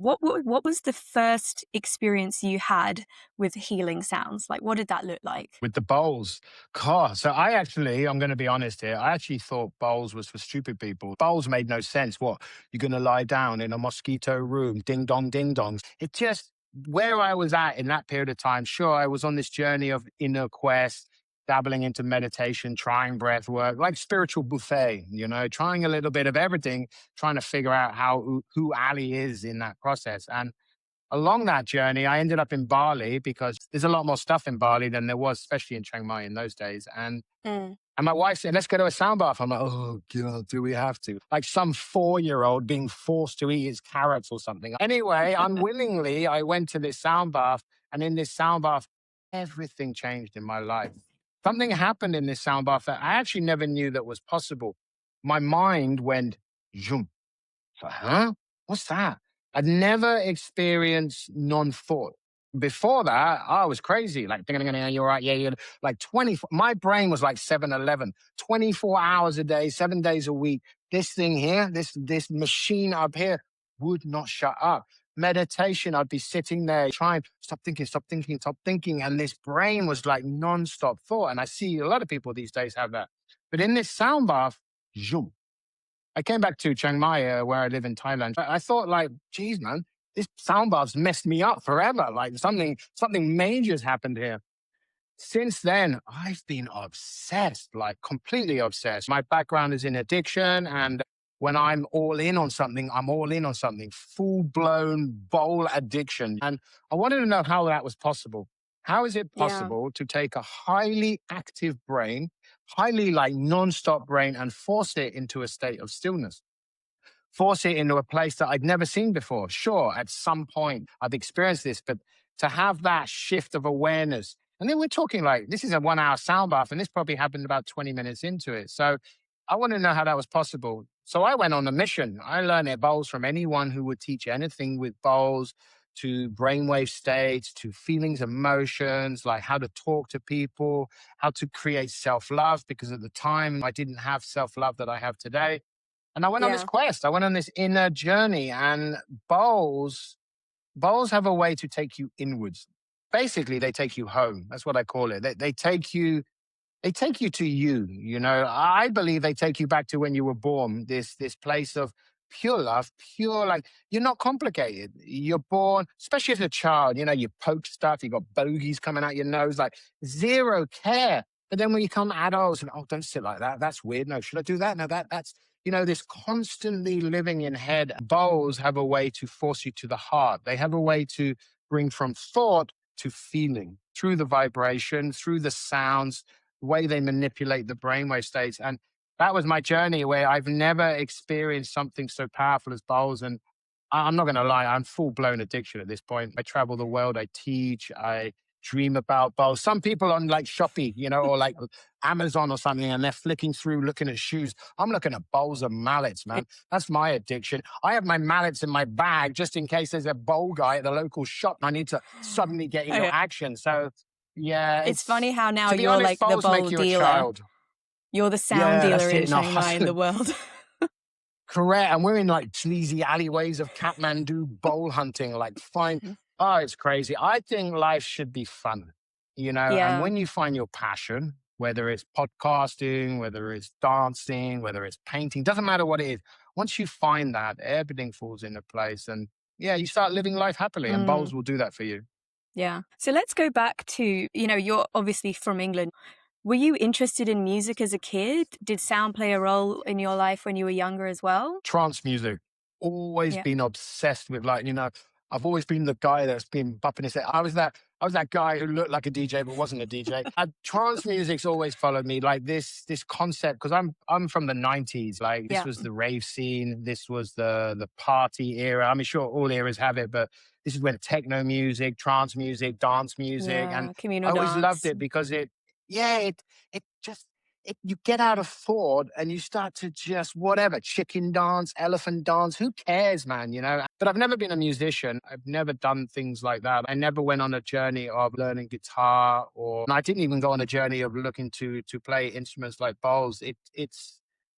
What was the first experience you had with healing sounds? Like, what did that look like? With the bowls. God. So I'm going to be honest here. I actually thought bowls was for stupid people. Bowls made no sense. What? You're going to lie down in a mosquito room, ding dong, ding dongs. It just, where I was at in that period of time, sure, I was on this journey of inner quest, dabbling into meditation, trying breath work, like spiritual buffet, trying a little bit of everything, trying to figure out who Ali is in that process. And along that journey, I ended up in Bali because there's a lot more stuff in Bali than there was, especially in Chiang Mai in those days. Mm. And my wife said, let's go to a sound bath. I'm like, oh, God, do we have to? Like some 4-year-old being forced to eat his carrots or something. Anyway, unwillingly, I went to this sound bath. And in this sound bath, everything changed in my life. Something happened in this sound bath that I actually never knew that was possible. My mind went, zoom. Huh? What's that? I'd never experienced non-thought. Before that, I was crazy. Like, you're right. Yeah, you're like 24. My brain was like 7-Eleven, 24 hours a day, 7 days a week. This thing here, this machine up here would not shut up. Meditation, I'd be sitting there trying, stop thinking, stop thinking, stop thinking. And this brain was like non-stop thought. And I see a lot of people these days have that. But in this sound bath, zoom. I came back to Chiang Mai, where I live in Thailand. I thought, like, geez, man, this sound bath's messed me up forever. Like something major's happened here. Since then, I've been obsessed, like completely obsessed. My background is in addiction, and when I'm all in on something, I'm all in on something. Full blown bowl addiction, and I wanted to know how that was possible. How is it Yeah. possible to take a highly active brain, highly like non-stop brain, and force it into a state of stillness? Force it into a place that I'd never seen before. Sure, at some point I've experienced this, but to have that shift of awareness, and then we're talking like this is a 1 hour sound bath, and this probably happened about 20 minutes into it. So I want to know how that was possible. So I went on a mission. I learned at bowls from anyone who would teach anything with bowls, to brainwave states, to feelings, emotions, like how to talk to people, how to create self love, because at the time I didn't have self love that I have today. And I went on this Yeah. quest. I went on this inner journey, and bowls, bowls have a way to take you inwards. Basically, they take you home. That's what I call it. They take you to you. I believe they take you back to when you were born. This place of pure love, pure, like, you're not complicated. You're born, especially as a child. You poke stuff. You got bogies coming out your nose, like zero care. But then when you come adults, and oh, don't sit like that. That's weird. No, should I do that? No, that's this constantly living in head. Bowls have a way to force you to the heart. They have a way to bring from thought to feeling through the vibration, through the sounds, the way they manipulate the brainwave states. And that was my journey, where I've never experienced something so powerful as bowls. And I'm not going to lie, I'm full blown addiction at this point. I travel the world, I teach, I dream about bowls. Some people on like Shopee, or like Amazon or something, and they're flicking through looking at shoes. I'm looking at bowls of mallets, man. That's my addiction. I have my mallets in my bag just in case there's a bowl guy at the local shop and I need to suddenly get into Okay. action. So yeah, It's funny how now to be you're honest, like the bowls make bowl you a dealer. child. You're the sound Yeah, dealer that's in it. No, Chiang Mai in the hustling. world. Correct. And we're in like sleazy alleyways of Kathmandu bowl hunting, like fine. Oh, it's crazy. I think life should be fun, and Yeah. when you find your passion, whether it's podcasting, whether it's dancing, whether it's painting, doesn't matter what it is. Once you find that, everything falls into place, and yeah, you start living life happily, and Mm, bowls will do that for you. yeah. So let's go back to, you're obviously from England. Were you interested in music as a kid? Did sound play a role in your life when you were younger as well? Trance music. Always Yeah. been obsessed with, like, I've always been the guy that's been bumping his head. I was that guy who looked like a DJ but wasn't a DJ. Trance music's always followed me. Like this concept, because I'm from the 90s. Like, this Yeah. was the rave scene. This was the party era. I mean, sure, all eras have it, but this is when techno music, trance music, dance music, and Yeah. Communal I always loved dance. it because it just you get out of thought and you start to just whatever, chicken dance, elephant dance, who cares, man, But I've never been a musician. I've never done things like that. I never went on a journey of learning guitar, and I didn't even go on a journey of looking to play instruments like bowls.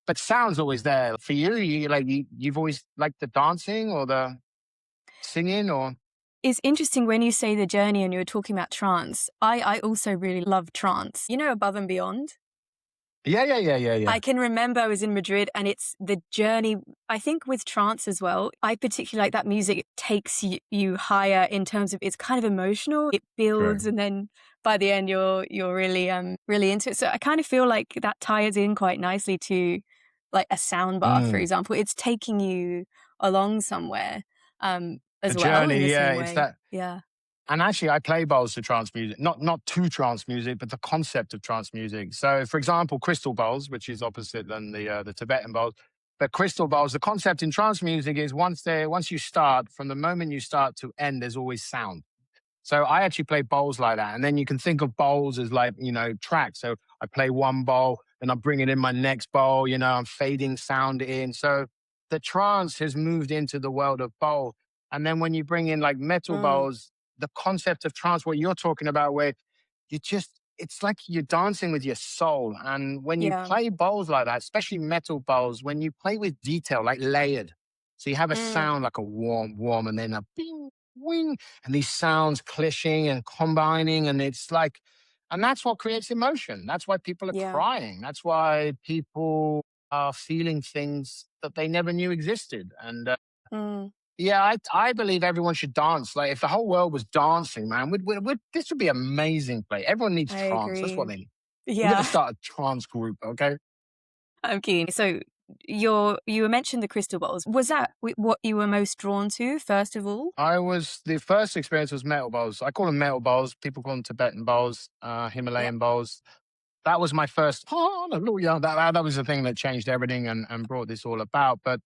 But sound's always there. For you, you've always liked the dancing or the... singing or? It's interesting when you say the journey and you were talking about trance. I also really love trance. You know, Above and Beyond? Yeah, yeah, yeah, yeah, yeah. I can remember I was in Madrid and it's the journey. I think with trance as well, I particularly like that music. It takes you higher in terms of it's kind of emotional. It Correct. builds and then by the end you're really really into it. So I kind of feel like that ties in quite nicely to like a sound bath, for Mm. example. It's taking you along somewhere A as well in journey, the yeah, same it's way. that. Yeah. And actually, I play bowls to trance music, not to trance music, but the concept of trance music. So, for example, crystal bowls, which is opposite than the Tibetan bowls, but crystal bowls. The concept in trance music is once you start, from the moment you start to end, there's always sound. So I actually play bowls like that. And then you can think of bowls as like, tracks. So I play one bowl, then I bring it in my next bowl, I'm fading sound in. So the trance has moved into the world of bowl. And then when you bring in like metal Mm, bowls, the concept of trance, what you're talking about, where it's like you're dancing with your soul. And when you yeah. play bowls like that, especially metal bowls, when you play with detail, like layered, so you have a Mm, sound like a warm, and then a bing, wing, and these sounds clashing and combining. And it's like, and that's what creates emotion. That's why people are yeah. crying. That's why people are feeling things that they never knew existed. And Mm, yeah, I believe everyone should dance. Like if the whole world was dancing, man, this would be amazing play. Everyone needs I trance. That's what agree. they need. We're going to Yeah. start a trance group. Okay. I'm keen. So you mentioned the crystal balls. Was that what you were most drawn to, first of all? The first experience was metal bowls. I call them metal bowls. People call them Tibetan bowls, Yep. Himalayan bowls. That was my first hallelujah. That was the thing that changed everything and brought this all about. But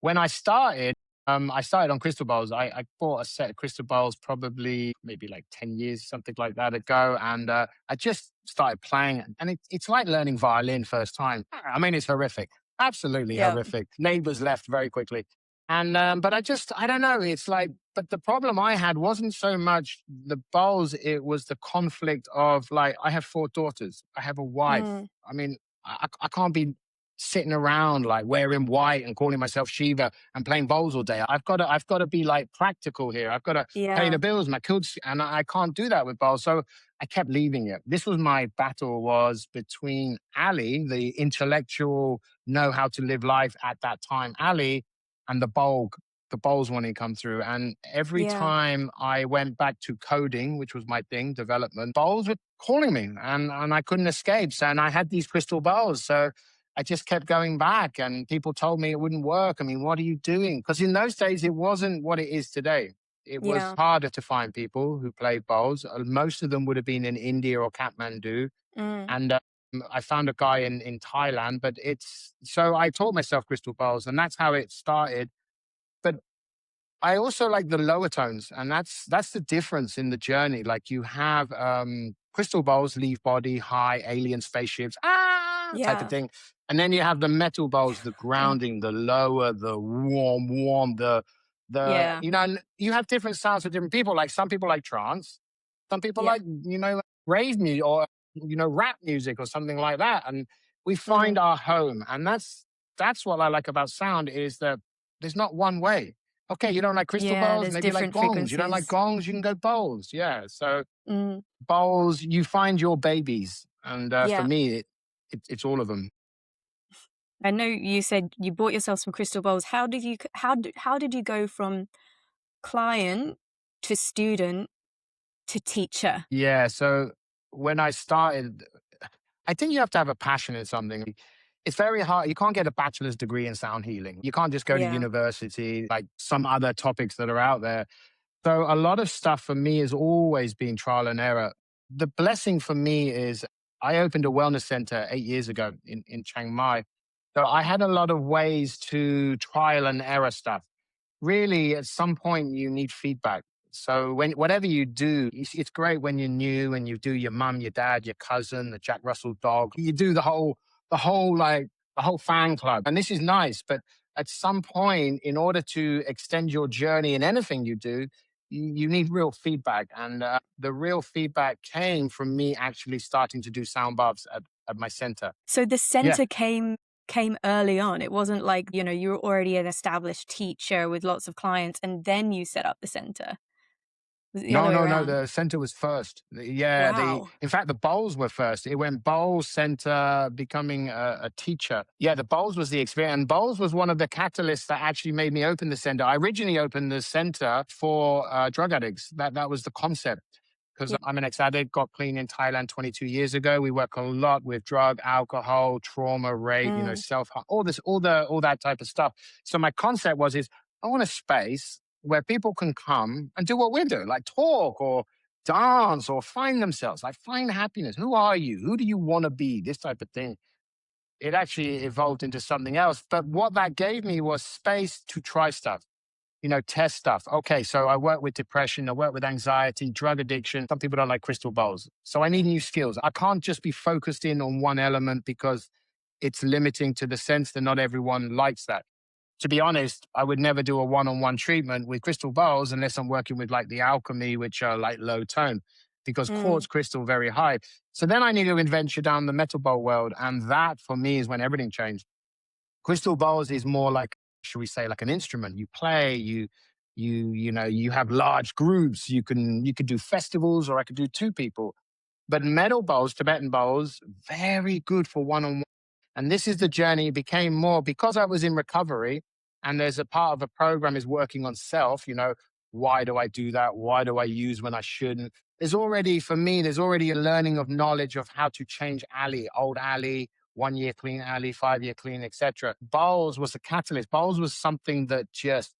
when I started on crystal bowls. I bought a set of crystal bowls probably maybe like 10 years, something like that ago. And I just started playing. And it's like learning violin first time. I mean, it's horrific, absolutely Yeah. horrific. Neighbors left very quickly. And, but I don't know. It's like, but the problem I had wasn't so much the bowls, it was the conflict of like, I have four daughters, I have a wife. Mm, I mean, I can't be sitting around like wearing white and calling myself Shiva and playing bowls all day. I've got to be like practical here. I've got to pay yeah. the bills, my kids, and I can't do that with bowls. So I kept leaving it. This was my battle was between Ali, the intellectual, know how to live life at that time, Ali, and the bowls when he come through. And every Yeah. time I went back to coding, which was my thing, development, bowls were calling me and I couldn't escape. So, and I had these crystal bowls. So I just kept going back and people told me it wouldn't work. I mean, what are you doing? Because in those days, it wasn't what it is today. It was Yeah. harder to find people who played bowls. Most of them would have been in India or Kathmandu. Mm, And I found a guy in Thailand, but so I taught myself crystal bowls and that's how it started. But I also like the lower tones, and that's the difference in the journey. Like you have crystal bowls, leave body, high, alien spaceships, type of yeah. thing. And then you have the metal bowls, the grounding, the lower, the warm, the Yeah. and you have different sounds for different people. Like some people like trance, some people Yeah. like, rave music or rap music or something like that. And we find Mm, our home. And that's what I like about sound is that there's not one way. Okay, you don't like crystal yeah. bowls, There's maybe you like different gongs. You don't like frequencies. gongs, you can go bowls. Yeah. So Mm, bowls, you find your babies. And for yeah. me, it's all of them. I know you said you bought yourself some crystal balls. How did you go from client to student to teacher? Yeah. So when I started, I think you have to have a passion in something. It's very hard. You can't get a bachelor's degree in sound healing. You can't just go to Yeah. university like some other topics that are out there. So a lot of stuff for me has always been trial and error. The blessing for me is I opened a wellness center 8 years ago in Chiang Mai. So I had a lot of ways to trial and error stuff. Really, at some point, you need feedback. So whatever you do, it's great when you're new and you do your mum, your dad, your cousin, the Jack Russell dog. You do the whole like the whole fan club, and this is nice. But at some point, in order to extend your journey in anything you do, you need real feedback. And the real feedback came from me actually starting to do sound baths at my center. So the Yeah. center came early on. It wasn't like, you were already an established teacher with lots of clients and then you set up the center. Was it the other No, way no, no. around? The center was first. Yeah, Wow. in fact, the bowls were first. It went bowls, center, becoming a teacher. Yeah, the bowls was the experience. And bowls was one of the catalysts that actually made me open the center. I originally opened the center for drug addicts. That was the concept. Because Yeah. I'm an ex-addict, got clean in Thailand 22 years ago. We work a lot with drug, alcohol, trauma, rape, Mm, self-harm, all that type of stuff. So my concept is I want a space where people can come and do what we're doing, like talk or dance or find themselves, like find happiness. Who are you? Who do you want to be? This type of thing. It actually evolved into something else. But what that gave me was space to try stuff, test stuff. Okay, so I work with depression, I work with anxiety, drug addiction. Some people don't like crystal bowls. So I need new skills. I can't just be focused in on one element because it's limiting to the sense that not everyone likes that. To be honest, I would never do a one-on-one treatment with crystal bowls unless I'm working with like the alchemy, which are like low tone, because mm, quartz crystal very high. So then I need to adventure down the metal bowl world, and that for me is when everything changed. Crystal bowls is more like, should we say, like an instrument. You play, you have large groups. You could do festivals, or I could do two people. But metal bowls, Tibetan bowls, very good for one on one. And this is the journey. It became more because I was in recovery, and there's a part of a program is working on self. Why do I do that? Why do I use when I shouldn't? For me, there's already a learning of knowledge of how to change old Ali, 1 year clean Ali, 5 year clean, etc. Bowls was a catalyst. Bowls was something that just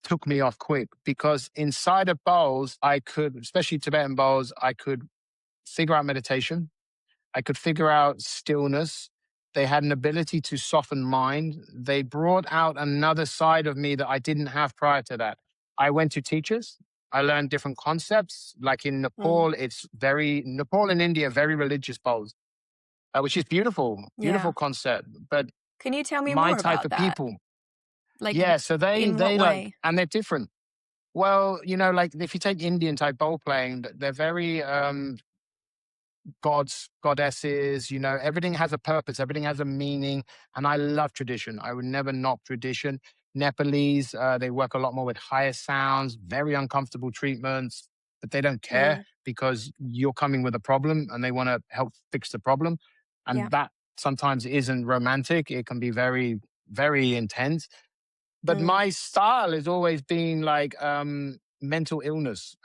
took me off quick because inside of bowls, I could, especially Tibetan bowls, I could figure out meditation. I could figure out stillness. They had an ability to soften mind. They brought out another side of me that I didn't have prior to that. I went to teachers. I learned different concepts. Like in mm. Nepal, Nepal and India, very religious bowls, which is beautiful, beautiful Yeah. concept. But Can you tell me my more type about of that? people, Like, yeah, so in what they like, way? and they're different. Well, like if you take Indian type bowl playing, they're very gods, goddesses, everything has a purpose, everything has a meaning. And I love tradition. I would never knock tradition. Nepalese, they work a lot more with higher sounds, very uncomfortable treatments, but they don't care Mm, because you're coming with a problem and they want to help fix the problem. yeah. And that sometimes isn't romantic. It can be very, very intense. But Mm, my style has always been like mental illness.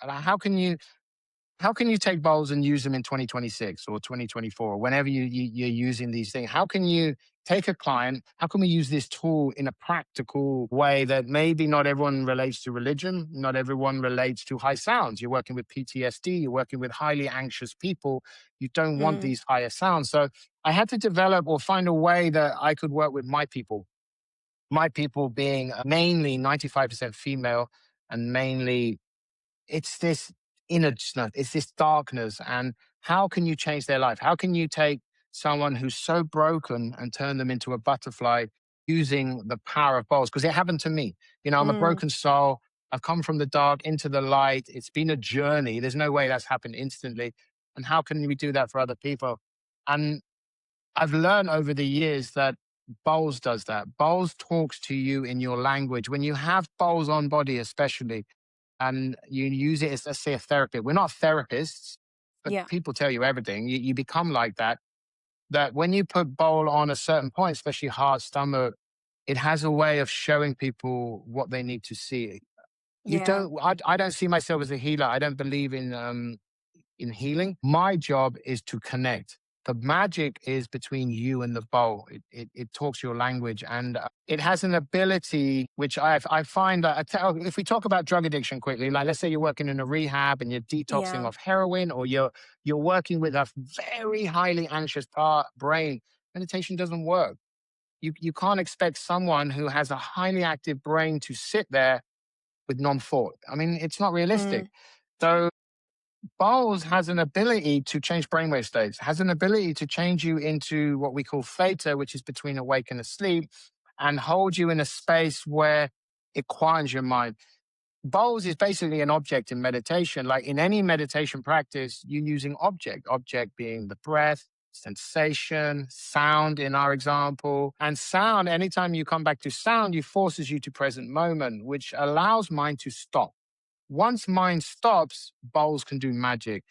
How can you take bowls and use them in 2026 or 2024, whenever you're using these things? How can you take a client? How can we use this tool in a practical way that maybe not everyone relates to religion, not everyone relates to high sounds? You're working with PTSD, you're working with highly anxious people. You don't want mm, these higher sounds. So I had to develop or find a way that I could work with my people being mainly 95% female and mainly it's this innocence, it's this darkness. And how can you change their life? How can you take someone who's so broken and turn them into a butterfly using the power of bowls? Because it happened to me. I'm a mm, broken soul. I've come from the dark into the light. It's been a journey. There's no way that's happened instantly. And how can we do that for other people? And I've learned over the years that bowls does that. Bowls talks to you in your language. When you have bowls on body, especially, and you use it as, let's say, a therapist. We're not therapists, but yeah. people tell you everything. You become like that. That when you put bowl on a certain point, especially heart, stomach, it has a way of showing people what they need to see. You Yeah. don't. I don't see myself as a healer. I don't believe in healing. My job is to connect. The magic is between you and the bowl. It talks your language and it has an ability, which I find that if we talk about drug addiction quickly, like let's say you're working in a rehab and you're detoxing Yeah. off heroin or you're working with a very highly anxious brain, meditation doesn't work. You can't expect someone who has a highly active brain to sit there with non-thought. I mean, it's not Mm, realistic. So Bowls has an ability to change brainwave states, has an ability to change you into what we call theta, which is between awake and asleep, and hold you in a space where it quiets your mind. Bowls is basically an object in meditation. Like in any meditation practice, you're using object being the breath, sensation, sound in our example. And sound, anytime you come back to sound, it forces you to present moment, which allows mind to stop. Once mind stops, bowls can do magic.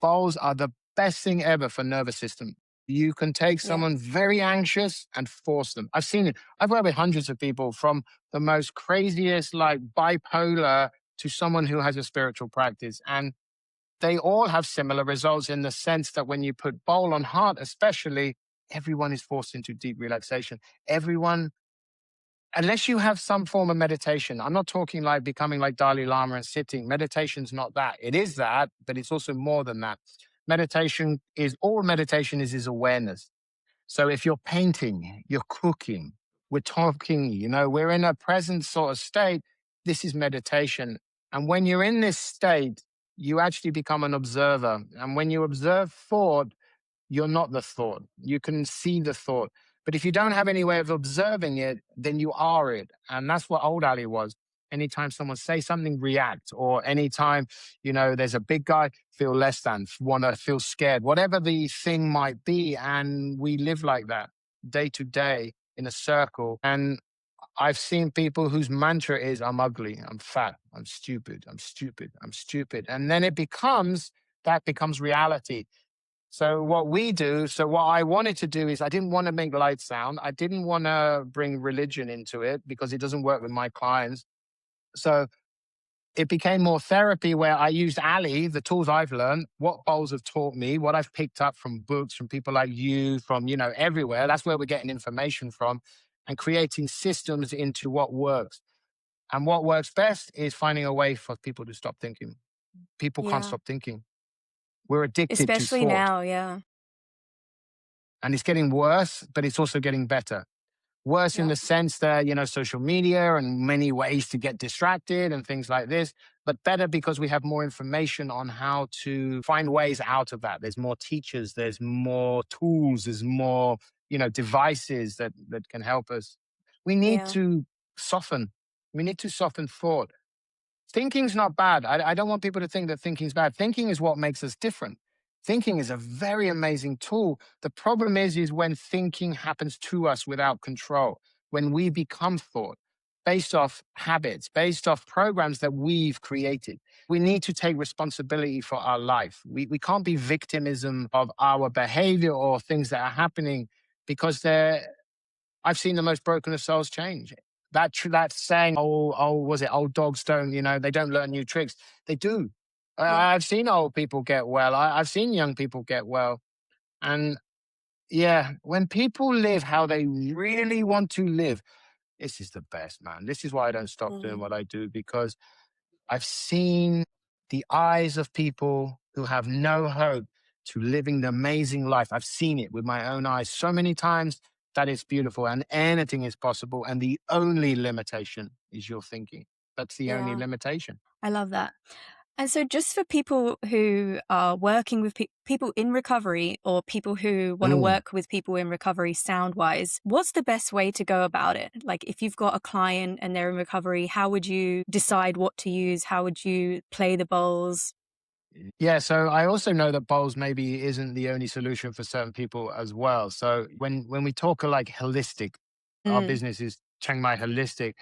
Bowls are the best thing ever for nervous system. You can take Yeah. someone very anxious and force them. I've seen it. I've worked with hundreds of people from the most craziest, like bipolar to someone who has a spiritual practice. And they all have similar results in the sense that when you put bowl on heart, especially, everyone is forced into deep relaxation. Everyone, unless you have some form of meditation, I'm not talking like becoming like Dalai Lama and sitting. Meditation's not that. It is that, but it's also more than that. Meditation is all meditation is awareness. So if you're painting, you're cooking, we're talking, we're in a present sort of state, this is meditation. And when you're in this state, you actually become an observer. And when you observe thought, you're not the thought. You can see the thought. But if you don't have any way of observing it, then you are it. And that's what old Ali was. Anytime someone say something, react. Or anytime, there's a big guy, feel less than, want to feel scared, whatever the thing might be. And we live like that day to day in a circle. And I've seen people whose mantra is, I'm ugly, I'm fat, I'm stupid, I'm stupid, I'm stupid. And then that becomes reality. So what I wanted to do is I didn't want to make light sound. I didn't want to bring religion into it because it doesn't work with my clients. So it became more therapy where I used Ali, the tools I've learned, what bowls have taught me, what I've picked up from books, from people like you, from, everywhere. That's where we're getting information from and creating systems into what works. And what works best is finding a way for people to stop thinking. People can't Yeah. stop thinking. We're addicted to Especially thought. now, yeah. And it's getting worse, but it's also getting better. Worse in Yeah. the sense that, social media and many ways to get distracted and things like this, but better because we have more information on how to find ways out of that. There's more teachers, there's more tools, there's more, devices that can help us. We need Yeah. to soften. We need to soften thought. Thinking's not bad. I don't want people to think that thinking's bad. Thinking is what makes us different. Thinking is a very amazing tool. The problem is when thinking happens to us without control, when we become thought based off habits, based off programs that we've created. We need to take responsibility for our life. We can't be victimism of our behavior or things that are happening because I've seen the most broken of souls change. That saying, was it old dogs don't, they don't learn new tricks. They do. Yeah. I've seen old people get well. I've seen young people get well. And yeah, when people live how they really want to live, this is the best, man. This is why I don't stop doing Mm. what I do because I've seen the eyes of people who have no hope to living the amazing life. I've seen it with my own eyes so many times that it's beautiful and anything is possible. And the only limitation is your thinking. That's the only Yeah. limitation. I love that. And so, just for people who are working with people in recovery or people who want to Mm. work with people in recovery sound wise, what's the best way to go about it? Like, if you've got a client and they're in recovery, how would you decide what to use? How would you play the bowls? Yeah, so I also know that bowls maybe isn't the only solution for certain people as well. So when we talk like holistic, our Mm, business is Chiang Mai Holistic.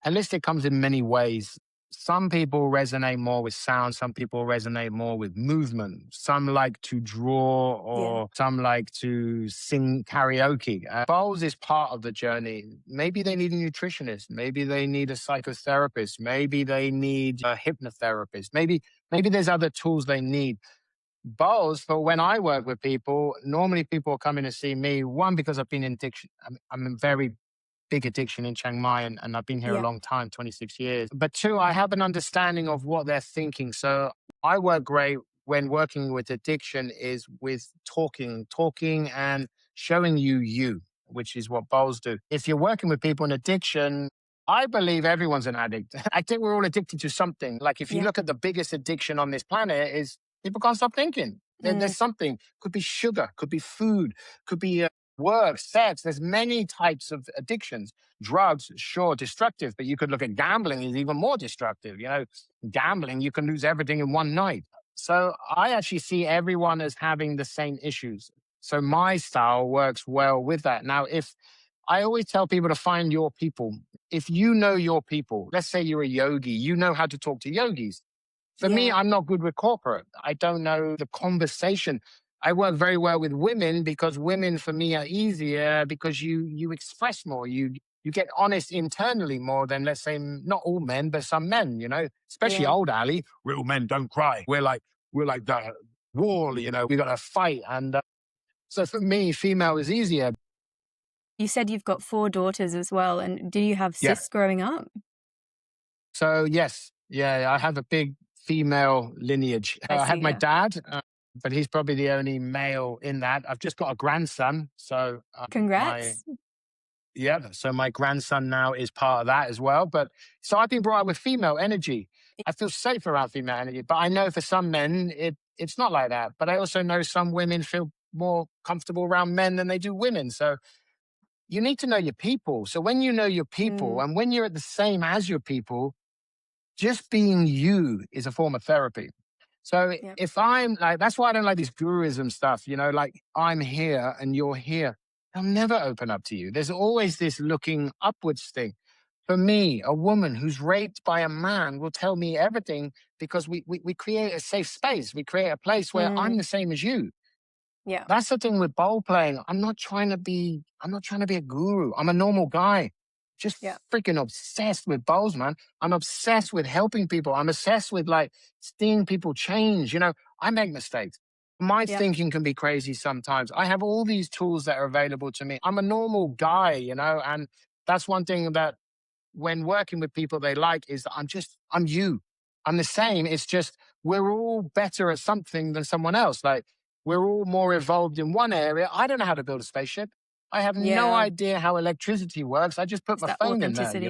Holistic comes in many ways. Some people resonate more with sound. Some people resonate more with movement. Some like to draw yeah. or some like to sing karaoke. Bowls is part of the journey. Maybe they need a nutritionist. Maybe they need a psychotherapist. Maybe they need a hypnotherapist. Maybe there's other tools they need. Bowls, for when I work with people, normally people come in to see me, one, because I've been in addiction. I'm in very big addiction in Chiang Mai and I've been here a Yeah. long time, 26 years. But two, I have an understanding of what they're thinking. So I work great when working with addiction is with talking and showing you, which is what bowls do. If you're working with people in addiction, I believe everyone's an addict. I think we're all addicted to something. Like if you Yeah. look at the biggest addiction on this planet is people can't stop thinking. Mm, There's something, could be sugar, could be food, could be work, sex. There's many types of addictions. Drugs, sure, destructive, but you could look at gambling is even more destructive. Gambling, you can lose everything in one night. So I actually see everyone as having the same issues. So my style works well with that. Now, if I always tell people to find your people, if you know your people, let's say you're a yogi, you know how to talk to yogis. For me, Yeah. I'm not good with corporate. I don't know the conversation. I work very well with women because women for me are easier because you express more. You get honest internally more than, let's say, not all men, but some men, especially Yeah. old Ali. Real men don't cry. We're like the wall, we got to fight. And so for me, female is easier. You said you've got 4 daughters as well, and do you have Yeah. sis growing up? So yes, yeah, I have a big female lineage. I I have see, my yeah. dad, but he's probably the only male in that. I've just got a grandson, so my Congrats. yeah, so my grandson now is part of that as well. But so I've been brought up with female energy. I feel safe around female energy, but I know for some men it's not like that. But I also know some women feel more comfortable around men than they do women. So you need to know your people. So when you know your people Mm, and when you're at the same as your people, just being you is a form of therapy. So yeah. if I'm like, that's why I don't like this guruism stuff, like I'm here and you're here. They'll never open up to you. There's always this looking upwards thing. For me, a woman who's raped by a man will tell me everything because we create a safe space. We create a place where I'm Mm, the same as you. yeah. That's the thing with bowl playing. I'm not trying to be a guru. I'm a normal guy. Just Yeah. freaking obsessed with bowls, man. I'm obsessed with helping people. I'm obsessed with like seeing people change. I make mistakes. My Yep. thinking can be crazy sometimes. I have all these tools that are available to me. I'm a normal guy, and that's one thing that when working with people they like is that I'm you. I'm the same. It's just we're all better at something than someone else. Like we're all more evolved in one area. I don't know how to build a spaceship. I have no Yeah. idea how electricity works. I just put It's my that phone in there. authenticity.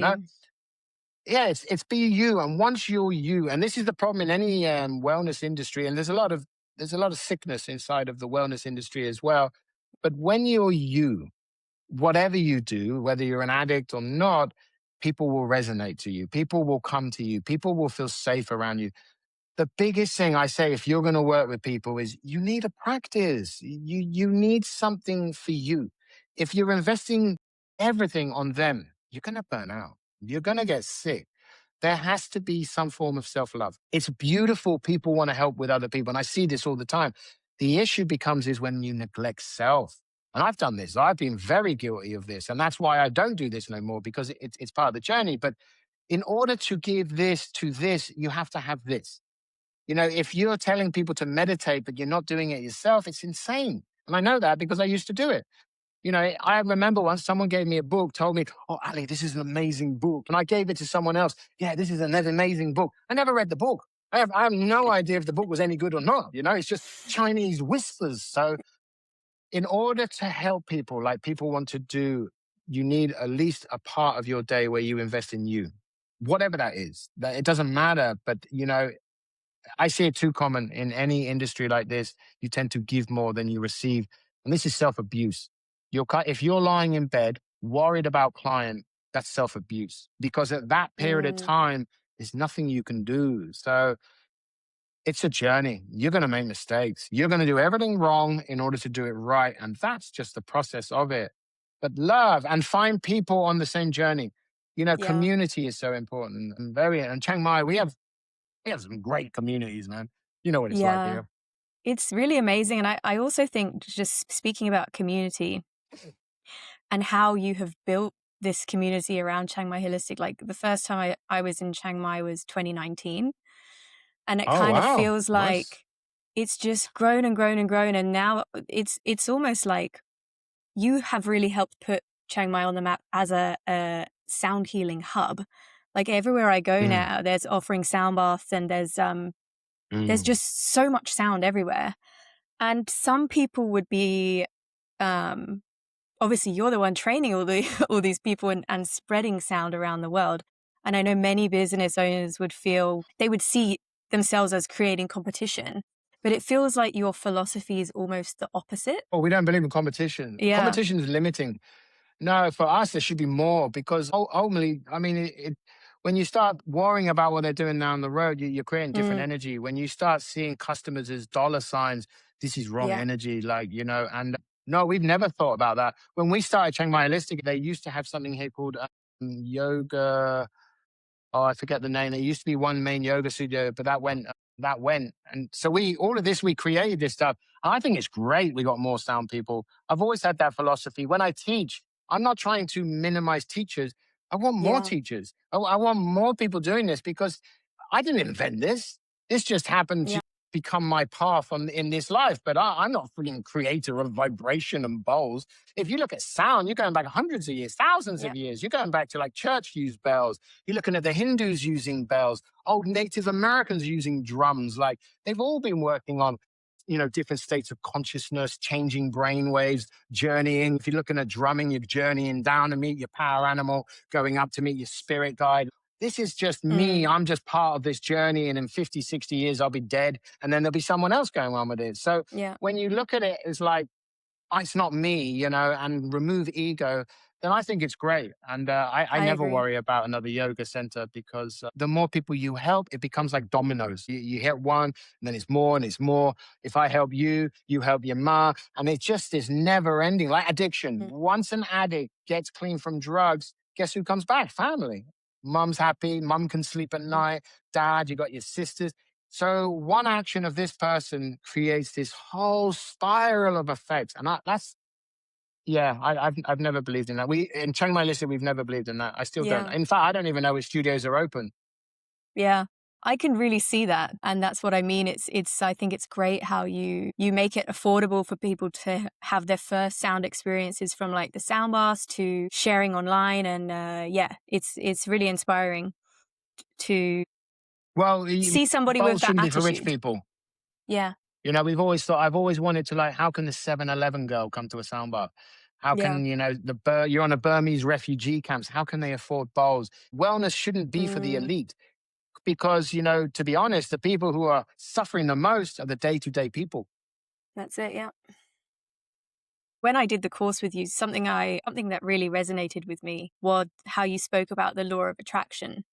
Yeah, it's be you. And once you're you, and this is the problem in any wellness industry, and there's a lot of sickness inside of the wellness industry as well. But when you're you, whatever you do, whether you're an addict or not, people will resonate to you. People will come to you. People will feel safe around you. The biggest thing I say if you're going to work with people is you need a practice. You need something for you. If you're investing everything on them, you're going to burn out. You're going to get sick. There has to be some form of self love. It's beautiful. People want to help with other people. And I see this all the time. The issue becomes is when you neglect self. And I've done this. I've been very guilty of this. And that's why I don't do this no more because it's part of the journey. But in order to give this to this, you have to have this. If you're telling people to meditate, but you're not doing it yourself, it's insane. And I know that because I used to do it. I remember once someone gave me a book, told me, "Oh, Ali, this is an amazing book." And I gave it to someone else. "Yeah, this is another amazing book." I never read the book. I have no idea if the book was any good or not. It's just Chinese whispers. So, in order to help people like people want to do, you need at least a part of your day where you invest in you, whatever that is. That it doesn't matter. But, I see it too common in any industry like this. You tend to give more than you receive. And this is self abuse. If you're lying in bed worried about client, that's self abuse because at that period of Mm, time, there's nothing you can do. So it's a journey. You're going to make mistakes. You're going to do everything wrong in order to do it right. And that's just the process of it. But love and find people on the same journey. yeah. Community is so important and Chiang Mai, we have some great communities, man. You know what it's like Yeah. here. It's really amazing. And I also think, just speaking about community and how you have built this community around Chiang Mai Holistic, like the first time I was in Chiang Mai was 2019. And it Oh, kind of wow. feels Nice. like it's just grown and grown and grown. And now it's almost like you have really helped put Chiang Mai on the map as a sound healing hub. Like everywhere I go Mm, now, there's offering sound baths and there's mm. just so much sound everywhere. And some people would be, um, obviously you're the one training all these people and spreading sound around the world. And I know many business owners would feel they would see themselves as creating competition, but it feels like your philosophy is almost the opposite. Oh, we don't believe in competition. Yeah. Competition is limiting. No, for us, there should be more because ultimately, I mean, when you start worrying about what they're doing down the road, you're creating different Mm, energy. When you start seeing customers as dollar signs, this is wrong yeah. energy. Like, and no, we've never thought about that. When we started Chiang Mai Holistic, they used to have something here called yoga. Oh, I forget the name. There used to be one main yoga studio, but that went. And so all of this, we created this stuff. I think it's great. We got more sound people. I've always had that philosophy. When I teach, I'm not trying to minimize teachers. I want more Yeah. teachers. I want more people doing this because I didn't invent this. This just happened to Yeah. become my path in this life. But I'm not freaking creator of vibration and bowls. If you look at sound, you're going back hundreds of years, thousands Yeah. of years. You're going back to like church used bells. You're looking at the Hindus using bells, old Native Americans using drums. Like they've all been working on, different states of consciousness, changing brain waves, journeying. If you're looking at drumming, you're journeying down to meet your power animal, going up to meet your spirit guide. This is just me. Mm, I'm just part of this journey. And in 50, 60 years, I'll be dead. And then there'll be someone else going on with it. So yeah. when you look at it, it's like, it's not me, and remove ego, then I think it's great. And I I never agree. worry about another yoga center because the more people you help, it becomes like dominoes. You help one, and then it's more and it's more. If I help you, you help your ma. And it's just this never ending, like addiction. Mm, Once an addict gets clean from drugs, guess who comes back? Family. Mom's happy. Mom can sleep at mm. night. Dad, you got your sisters. So one action of this person creates this whole spiral of effects, and yeah, I've never believed in that. We in Chiang Mai Holistic, we've never believed in that. I still don't. Yeah. In fact, I don't even know if studios are open. Yeah. I can really see that, and that's what I mean. I think it's great how you make it affordable for people to have their first sound experiences from like the sound baths to sharing online, and yeah, it's really inspiring to Well, see somebody with bowls that shouldn't be for rich attitude. people. Yeah. I've always wanted to like, how can the 7-Eleven girl come to a sound bar? How Yeah. can, you're on a Burmese refugee camps. How can they afford bowls? Wellness shouldn't be for the Mm, elite because, to be honest, the people who are suffering the most are the day-to-day people. that's it. Yeah. When I did the course with you, something that really resonated with me was how you spoke about the law of attraction.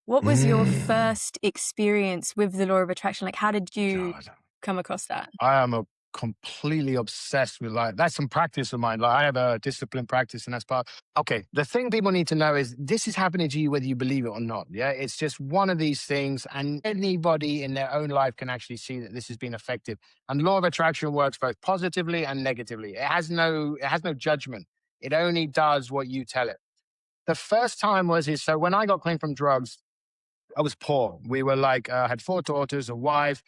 What was your Mm. first experience with the law of attraction? Like, how did you God. come across that? I am a completely obsessed with like that's some practice of mine. Like I have a discipline practice, and that's part. Okay, the thing people need to know is this is happening to you whether you believe it or not. Yeah, it's just one of these things, and anybody in their own life can actually see that this has been effective. And law of attraction works both positively and negatively. It has no judgment. It only does what you tell it. The first time so when I got clean from drugs, I was poor. We were like had four daughters, a wife,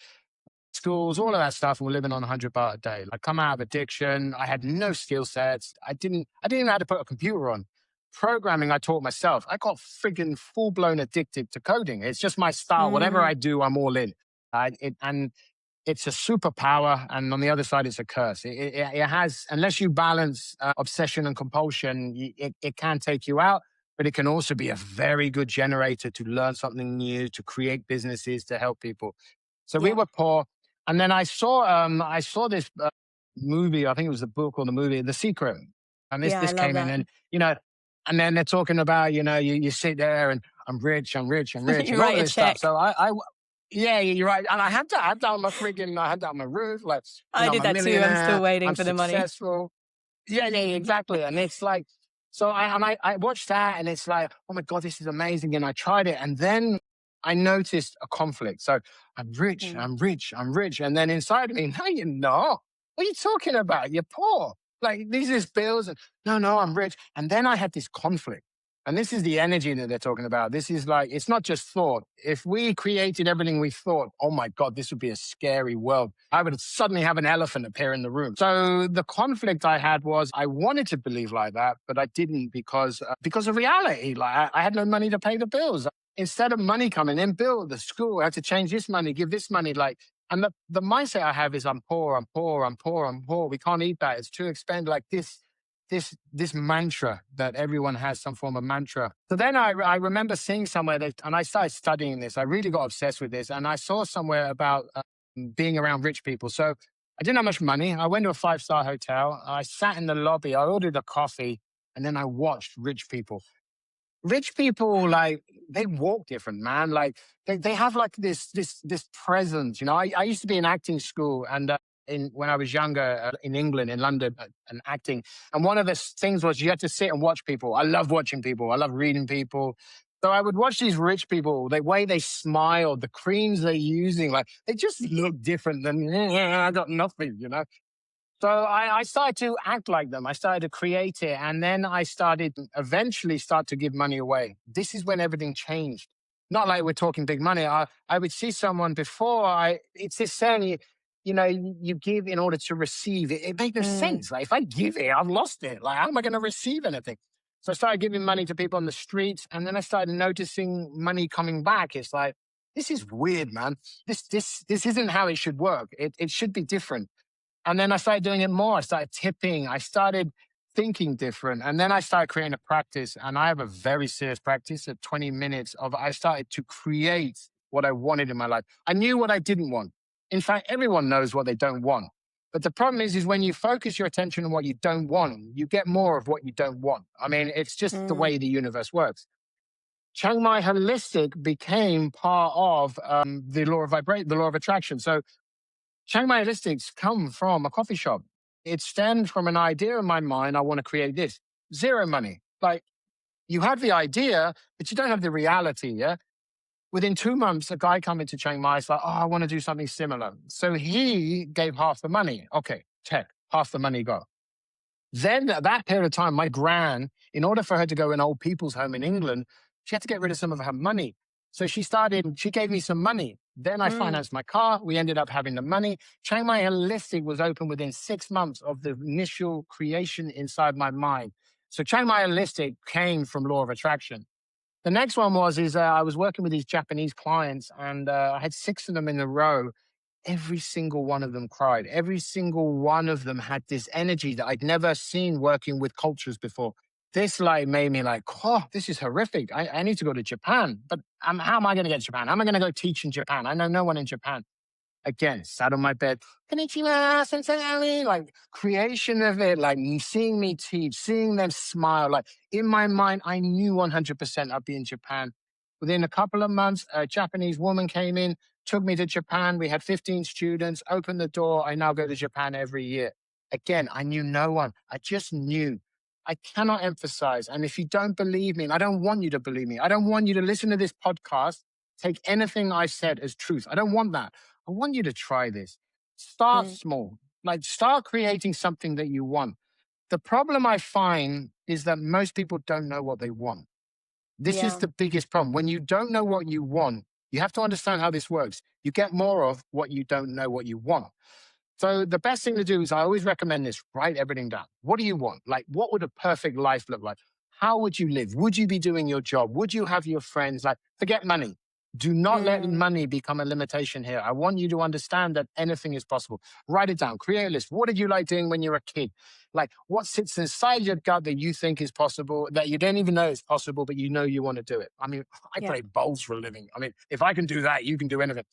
schools, all of that stuff, and we're living on 100 baht a day. I come out of addiction. I had no skill sets. I didn't know how to put a computer on. Programming, I taught myself. I got friggin' full blown addicted to coding. It's just my style. Whatever Mm, I do, I'm all in. And it's a superpower, and on the other side, it's a curse. It has, unless you balance obsession and compulsion, it can take you out, but it can also be a very good generator to learn something new, to create businesses, to help people. So we yeah. were poor, and then I saw this movie. I think it was the book or the movie, The Secret, and this Yeah, I this love came in, that. and and then they're talking about you sit there and I'm rich, I'm rich, I'm rich, You and all write of a this stuff. check. So yeah, you're right. And I had that on my friggin', I had that on my roof. Like, I I'm did a that too. I'm still millionaire. waiting I'm for the money. successful. Yeah, yeah, yeah, exactly. And it's like, so I watched that and it's like, oh my God, this is amazing. And I tried it. And then I noticed a conflict. So I'm rich, Mm, I'm rich, I'm rich. And then inside of me, no, you're not. What are you talking about? You're poor. Like these is bills. And no, I'm rich. And then I had this conflict. And this is the energy that they're talking about. This is like, it's not just thought. If we created everything we thought, oh my God, this would be a scary world. I would suddenly have an elephant appear in the room. So the conflict I had was I wanted to believe like that, but I didn't because of reality. Like I had no money to pay the bills. Instead of money coming in, bill the school, I had to change this money, give this money. Like, and the mindset I have is I'm poor, I'm poor, I'm poor, I'm poor. We can't eat that. It's too expensive. Like this mantra that everyone has some form of mantra. So then I remember seeing somewhere that, and I started studying this. I really got obsessed with this, and I saw somewhere about being around rich people. So I didn't have much money. I went to a 5-star hotel. I sat in the lobby. I ordered a coffee, and then I watched rich people. rich people, like, they walk different, man. Like, they have like this presence. You know, I used to be in acting school, and in when I was younger, in England, in London, and acting. And one of the things was you had to sit and watch people. I love watching people. I love reading people. So I would watch these rich people, the way they smile, the creams they're using, like they just look different than I got nothing, you know. So I started to act like them. I started to create it. And then I started eventually start to give money away. This is when everything changed. Not like we're talking big money. I would see someone before it's this saying, you give in order to receive. It made no Mm, sense. Like if I give it, I've lost it. Like how am I going to receive anything? So I started giving money to people on the streets. And then I started noticing money coming back. It's like, this is weird, man. This isn't how it should work. It should be different. And then I started doing it more. I started tipping. I started thinking different. And then I started creating a practice. And I have a very serious practice at 20 minutes of I started to create what I wanted in my life. I knew what I didn't want. In fact, everyone knows what they don't want. But the problem is when you focus your attention on what you don't want, you get more of what you don't want. I mean, it's just the mm, way the universe works. Chiang Mai Holistic became part of the law of attraction. So Chiang Mai Holistics come from a coffee shop. It stems from an idea in my mind. I want to create this. Zero money. Like you have the idea, but you don't have the reality. Yeah. Within 2 months, a guy come into Chiang Mai. It's like, oh, I want to do something similar. So he gave half the money. Okay, check. Half the money go. Then at that period of time, my gran, in order for her to go in old people's home in England, she had to get rid of some of her money. So she gave me some money. Then I mm, financed my car. We ended up having the money. Chiang Mai Holistic was open within 6 months of the initial creation inside my mind. So Chiang Mai Holistic came from law of attraction. The next one I was working with these Japanese clients and I had six of them in a row. Every single one of them cried. Every single one of them had this energy that I'd never seen working with cultures before. This like made me like, oh, this is horrific. I need to go to Japan. But how am I going to get to Japan? How am I going to go teach in Japan? I know no one in Japan. Again, sat on my bed, konnichiwa, sensei, like creation of it, like seeing me teach, seeing them smile. Like in my mind, I knew 100% I'd be in Japan. Within a couple of months, a Japanese woman came in, took me to Japan. We had 15 students, opened the door. I now go to Japan every year. Again, I knew no one. I just knew. I cannot emphasize. And if you don't believe me, and I don't want you to believe me, I don't want you to listen to this podcast, take anything I said as truth. I don't want that. I want you to try this. Start mm. small, like start creating something that you want. The problem I find is that most people don't know what they want. This is Yeah. the biggest problem. When you don't know what you want, you have to understand how this works. You get more of what you don't know what you want. So the best thing to do is I always recommend this, write everything down. What do you want? Like, what would a perfect life look like? How would you live? Would you be doing your job? Would you have your friends? Like, forget money. Do not let Mm, money become a limitation here. I want you to understand that anything is possible. Write it down, create a list. What did you like doing when you were a kid? Like, what sits inside your gut that you think is possible, that you don't even know is possible, but you know you want to do it? I mean, I yeah. play bowls for a living. I mean, if I can do that, you can do anything.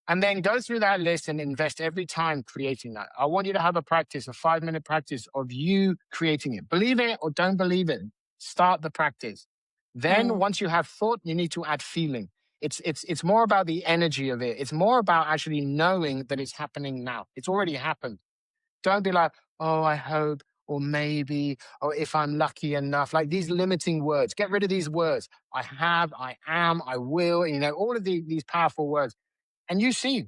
And then go through that list and invest every time creating that. I want you to have a practice, a 5 minute practice of you creating it. Believe it or don't believe it, start the practice. Then Mm, once you have thought, you need to add feeling. It's more about the energy of it. It's more about actually knowing that it's happening now. It's already happened. Don't be like, oh, I hope, or maybe, or if I'm lucky enough. Like these limiting words. Get rid of these words. I have, I am, I will, all of these powerful words. And you see,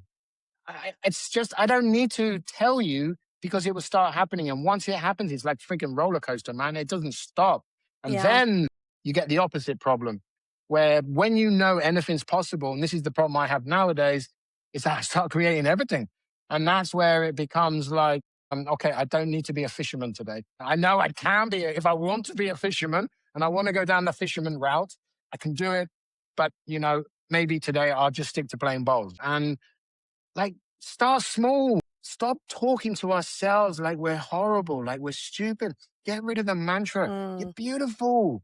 it's just I don't need to tell you because it will start happening. And once it happens, it's like freaking roller coaster, man. It doesn't stop. And yeah. then you get the opposite problem, where when you know anything's possible, and this is the problem I have nowadays, is that I start creating everything, and that's where it becomes like, okay, I don't need to be a fisherman today. I know I can be if I want to be a fisherman, and I want to go down the fisherman route. I can do it, but maybe today I'll just stick to playing bowls and like, start small. Stop talking to ourselves like we're horrible, like we're stupid. Get rid of the mantra. You're Mm, beautiful.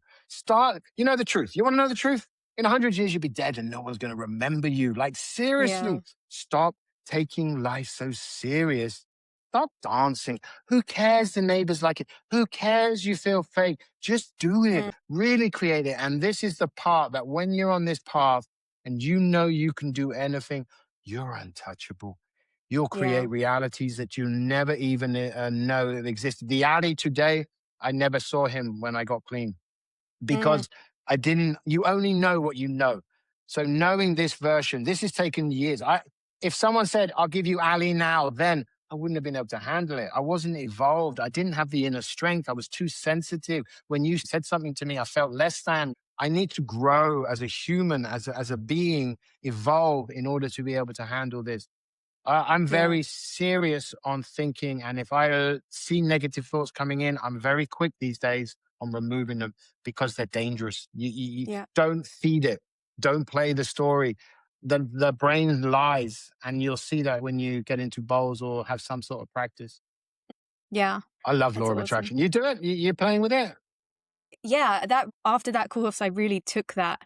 You know the truth. You want to know the truth? In 100 years, you'll be dead and no one's going to remember you. Like, yeah. seriously, stop taking life so serious. Stop dancing. Who cares the neighbors like it? Who cares you feel fake? Just do it. Mm, Really create it. And this is the part that when you're on this path and you know you can do anything, you're untouchable. You'll yeah. create realities that you never even know that existed. The Ali today, I never saw him when I got clean Mm, because I didn't, you only know what you know. So knowing this version, this has taken years. If someone said, I'll give you Ali now, then I wouldn't have been able to handle it. I wasn't evolved. I didn't have the inner strength. I was too sensitive. When you said something to me, I felt less than. I need to grow as a human, as a being, evolve in order to be able to handle this. I'm yeah. very serious on thinking. And if I see negative thoughts coming in, I'm very quick these days on removing them because they're dangerous. You Yeah. don't feed it, don't play the story. The brain lies. And you'll see that when you get into bowls or have some sort of practice. Yeah. I love law That's of awesome. attraction. You do it, you're playing with it. Yeah, that after that course, I really took that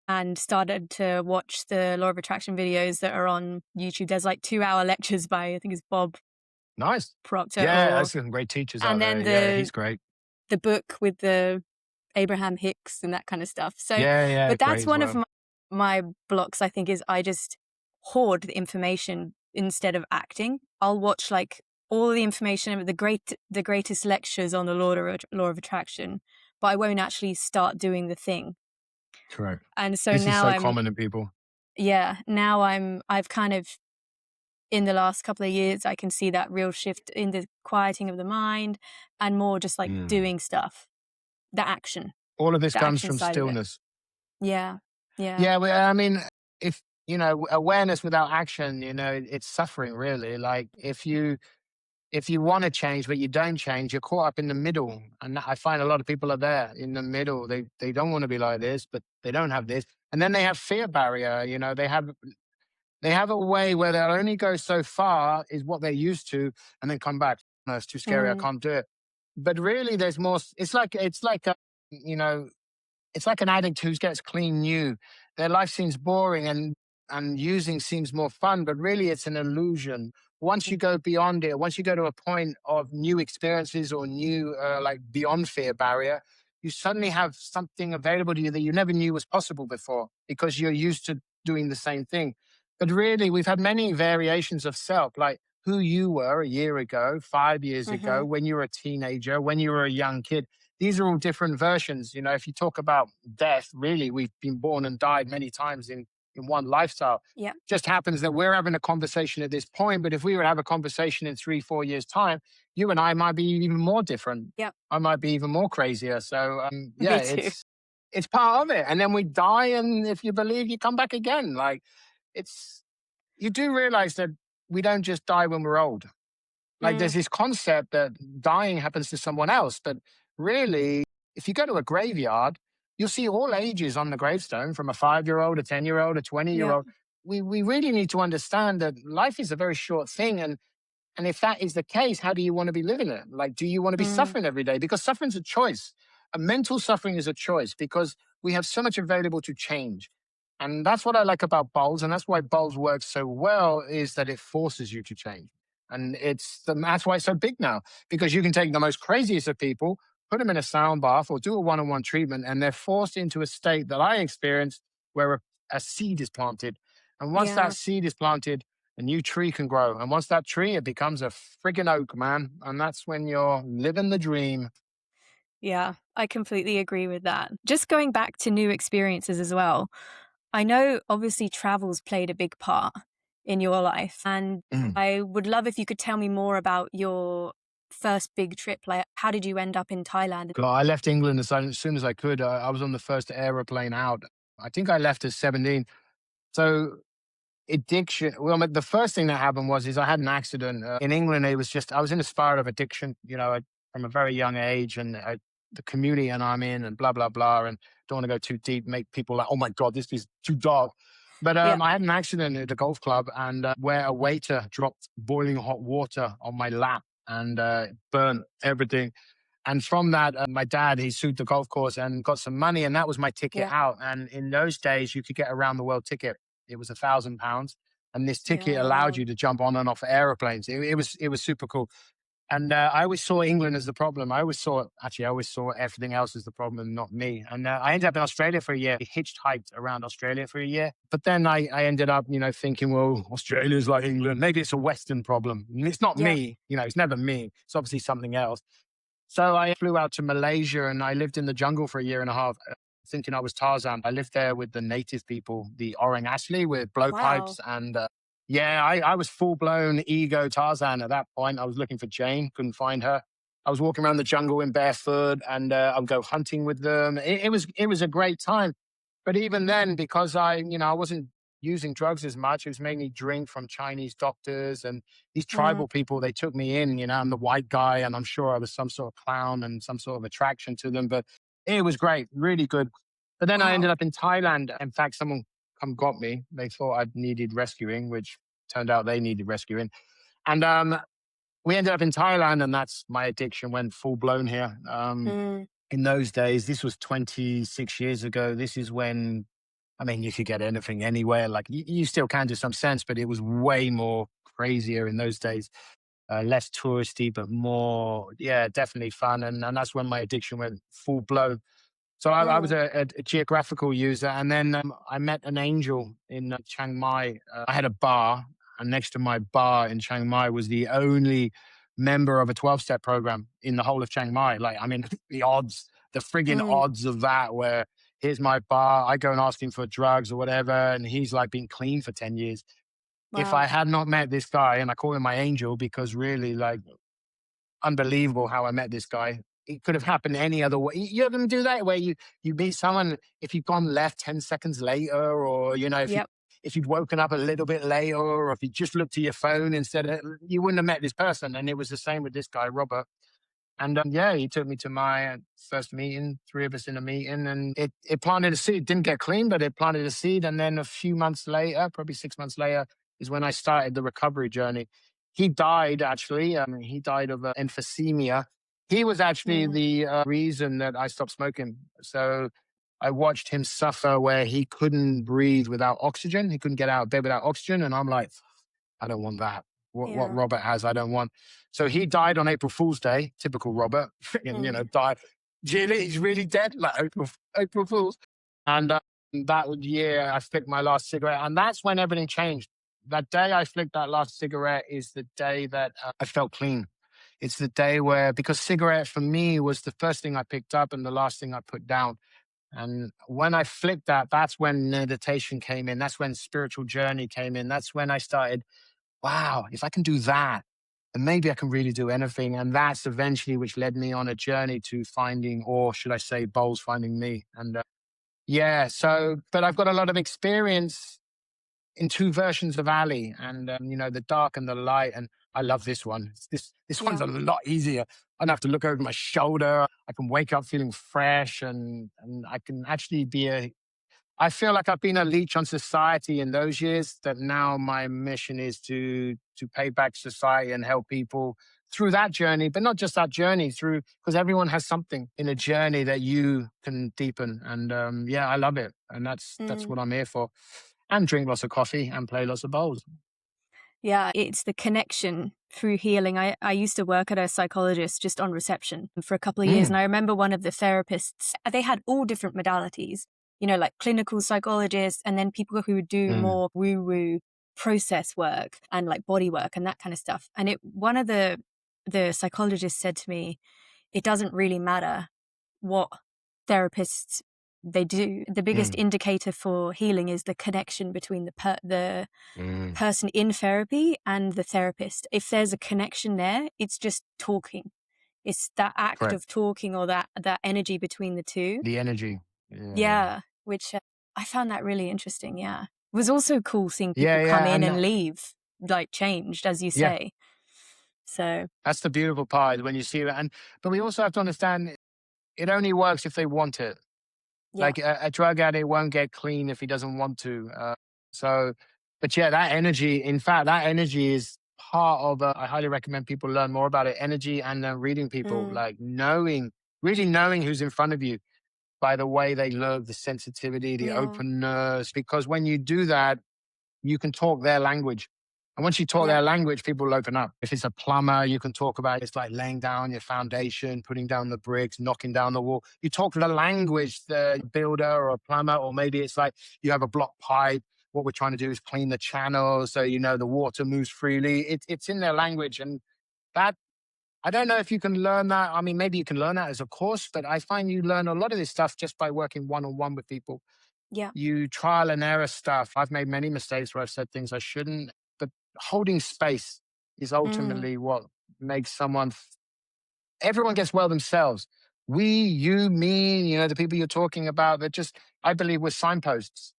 and started to watch the law of attraction videos that are on YouTube. There's like 2-hour lectures by I think it's Bob Nice. Proctor Yeah, or there's some great teachers out and there. then Yeah, he's great. the book with the Abraham Hicks and that kind of stuff. So, Yeah, yeah, but great that's as one of well. my blocks, I think, is I just hoard the information instead of acting. I'll watch like all the information, the greatest lectures on the law of attraction, but I won't actually start doing the thing. Correct. And so This is now so common in people. I've kind of in the last couple of years, I can see that real shift in the quieting of the mind and more just like Mm. doing stuff, the action, All of this the comes action from side of it. stillness. Yeah. Yeah. Yeah, well, I mean, if awareness without action, it's suffering really. Like if you want to change but you don't change, you're caught up in the middle. And I find a lot of people are there in the middle. They don't want to be like this, but they don't have this. And then they have fear barrier. They have a way where they'll only go so far is what they're used to, and then come back. No, it's too scary. I Mm, can't do it. But really, there's more. You know it's like an addict who gets clean new. Their life seems boring and using seems more fun, but really it's an illusion. Once you mm, go beyond it, once you go to a point of new experiences or new, like beyond fear barrier, you suddenly have something available to you that you never knew was possible before because you're used to doing the same thing. But really, we've had many variations of self, like who you were a year ago, 5 years ago, mhm. when you were a teenager, when you were a young kid. These are all different versions. If you talk about death, really, we've been born and died many times in one lifestyle. Yeah. Just happens that we're having a conversation at this point, but if we were to have a conversation in 3, 4 years' time, you and I might be even more different. Yeah. I might be even more crazier. So yeah, Me too. it's part of it. And then we die, and if you believe, you come back again. Like it's you do realize that we don't just die when we're old. Like Mm, there's this concept that dying happens to someone else, but really, if you go to a graveyard, you'll see all ages on the gravestone, from a 5-year-old, a 10-year-old, a 20 year yeah. old. We really need to understand that life is a very short thing. And if that is the case, how do you want to be living it? Like, do you want to be Mm, suffering every day? Because suffering is a choice. A mental suffering is a choice because we have so much available to change. And that's what I like about bowls. And that's why bowls works so well, is that it forces you to change. And that's why it's so big now, because you can take the most craziest of people, put them in a sound bath or do a one-on-one treatment, and they're forced into a state that I experienced where a seed is planted. And once that yeah. seed is planted, a new tree can grow. And once that tree, it becomes a friggin' oak, man. And that's when you're living the dream. Yeah. I completely agree with that. Just going back to new experiences as well. I know obviously travel's played a big part in your life, and Mm. I would love if you could tell me more about your first big trip. Like, how did you end up in Thailand? God, I left England as soon as I could. I was on the first aeroplane out. I think I left at 17. So addiction. Well, the first thing that happened is I had an accident in England. It was just I was in a spiral of addiction, from a very young age, and the community and I'm in, and blah blah blah. And don't want to go too deep, make people like, oh my god, this is too dark. But Yeah. I had an accident at a golf club, and where a waiter dropped boiling hot water on my lap and burnt everything. And from that, my dad, he sued the golf course and got some money, and that was my ticket Yeah. out. And in those days, you could get a round the world ticket. It was £1,000. And this ticket Yeah, allowed wow. you to jump on and off airplanes. It was super cool. And I always saw England as the problem. I always saw everything else as the problem, not me. And I ended up in Australia for a year, hitchhiked around Australia for a year. But then I ended up, thinking, well, Australia's like England. Maybe it's a Western problem. And it's not Yep. me. It's never me. It's obviously something else. So I flew out to Malaysia and I lived in the jungle for a year and a half, thinking I was Tarzan. I lived there with the native people, the Orang Asli with Wow. blowpipes. And yeah, I was full blown ego Tarzan at that point. I was looking for Jane, couldn't find her. I was walking around the jungle in barefoot and I would go hunting with them. It was a great time. But even then, because I wasn't using drugs as much, it was mainly drink from Chinese doctors and these Mm, tribal people. They took me in. I'm the white guy, and I'm sure I was some sort of clown and some sort of attraction to them. But it was great, really good. But then I ended wow. up in Thailand. In fact, someone come got me. They thought I needed rescuing, which turned out they needed rescuing. And we ended up in Thailand, and that's my addiction went full blown here. Mm, In those days, this was 26 years ago. This is when, I mean, you could get anything anywhere. Like you still can to some sense, but it was way more crazier in those days. Less touristy, but more, yeah, definitely fun. And that's when my addiction went full blown. So I was mm, a geographical user, and then I met an angel in Chiang Mai. I had a bar, and next to my bar in Chiang Mai was the only member of a 12-step program in the whole of Chiang Mai. Like, I mean, the friggin' mm. odds of that, where here's my bar, I go and ask him for drugs or whatever, and he's like been clean for 10 years. If I Wow. had not met this guy, and I call him my angel because really, like, unbelievable how I met this guy. It could have happened any other way. You ever do that where you meet someone, if you'd gone left 10 seconds later, or if you Yep. if you'd woken up a little bit later, or if you just looked at your phone instead of, you wouldn't have met this person. And it was the same with this guy, Robert. And yeah, he took me to my first meeting, three of us in a meeting, and it planted a seed. Didn't get clean, but it planted a seed. And then a few months later, probably 6 months later, is when I started the recovery journey. He died, actually. He died of emphysema. He was actually Mm, the reason that I stopped smoking. So I watched him suffer where he couldn't breathe without oxygen. He couldn't get out of bed without oxygen. And I'm like, I don't want that. What yeah. Robert has, I don't want. So he died on April Fool's Day, typical Robert, and Mm, died. Really, he's really dead, like April Fool's. And that year, I flicked my last cigarette, and that's when everything changed. That day I flicked that last cigarette is the day that I felt clean. It's the day where, because cigarette for me was the first thing I picked up and the last thing I put down. And when I flicked that, that's when meditation came in. That's when spiritual journey came in. That's when I started, wow, if I can do that, then maybe I can really do anything. And that's eventually which led me on a journey to finding, or should I say, bowls finding me. And yeah, so, but I've got a lot of experience in two versions of Ali, and the dark and the light. And I love this one. This one's yeah. a lot easier. I don't have to look over my shoulder. I can wake up feeling fresh, and I can actually be a, I feel like I've been a leech on society in those years, that now my mission is to pay back society and help people through that journey, but not just that journey, through, because everyone has something in a journey that you can deepen. And yeah, I love it. And that's Mm. what I'm here for. And drink lots of coffee and play lots of bowls. Yeah, it's the connection through healing. I used to work at a psychologist just on reception for a couple of years. And Mm, I remember one of the therapists, they had all different modalities, like clinical psychologists, and then people who would do mm, more woo woo process work and like body work and that kind of stuff. And one of the psychologists said to me, it doesn't really matter what therapists they do. The biggest mm, indicator for healing is the connection between the mm. person in therapy and the therapist. If there's a connection there, it's just talking. It's that act Correct. of talking, or that energy between the two. The energy. Yeah. Yeah, which I found that really interesting. Yeah. It was also cool seeing people Yeah, come yeah. in And and leave, like changed, as you yeah, say. So, that's the beautiful part when you see that. But we also have to understand, it only works if they want it. yeah. Like a drug addict won't get clean if he doesn't want to. So, but yeah, that energy, in fact, that energy is part of, I highly recommend people learn more about it. Energy, and reading people, Mm, like really knowing who's in front of you by the way they look, the sensitivity, the yeah. openness. Because when you do that, you can talk their language. And once you talk Yeah. their language, people will open up. If it's a plumber, you can talk about it's like laying down your foundation, putting down the bricks, knocking down the wall. You talk the language, the builder or a plumber, or maybe it's like you have a block pipe. What we're trying to do is clean the channel so you know the water moves freely. It's in their language, and that I don't know if you can learn that. I mean, maybe you can learn that as a course, but I find you learn a lot of this stuff just by working one on one with people. Yeah. You trial and error stuff. I've made many mistakes where I've said things I shouldn't, but holding space is Mm. ultimately what makes someone, everyone gets well themselves. We, you, me, the people you're talking about, they're just, I believe we're signposts.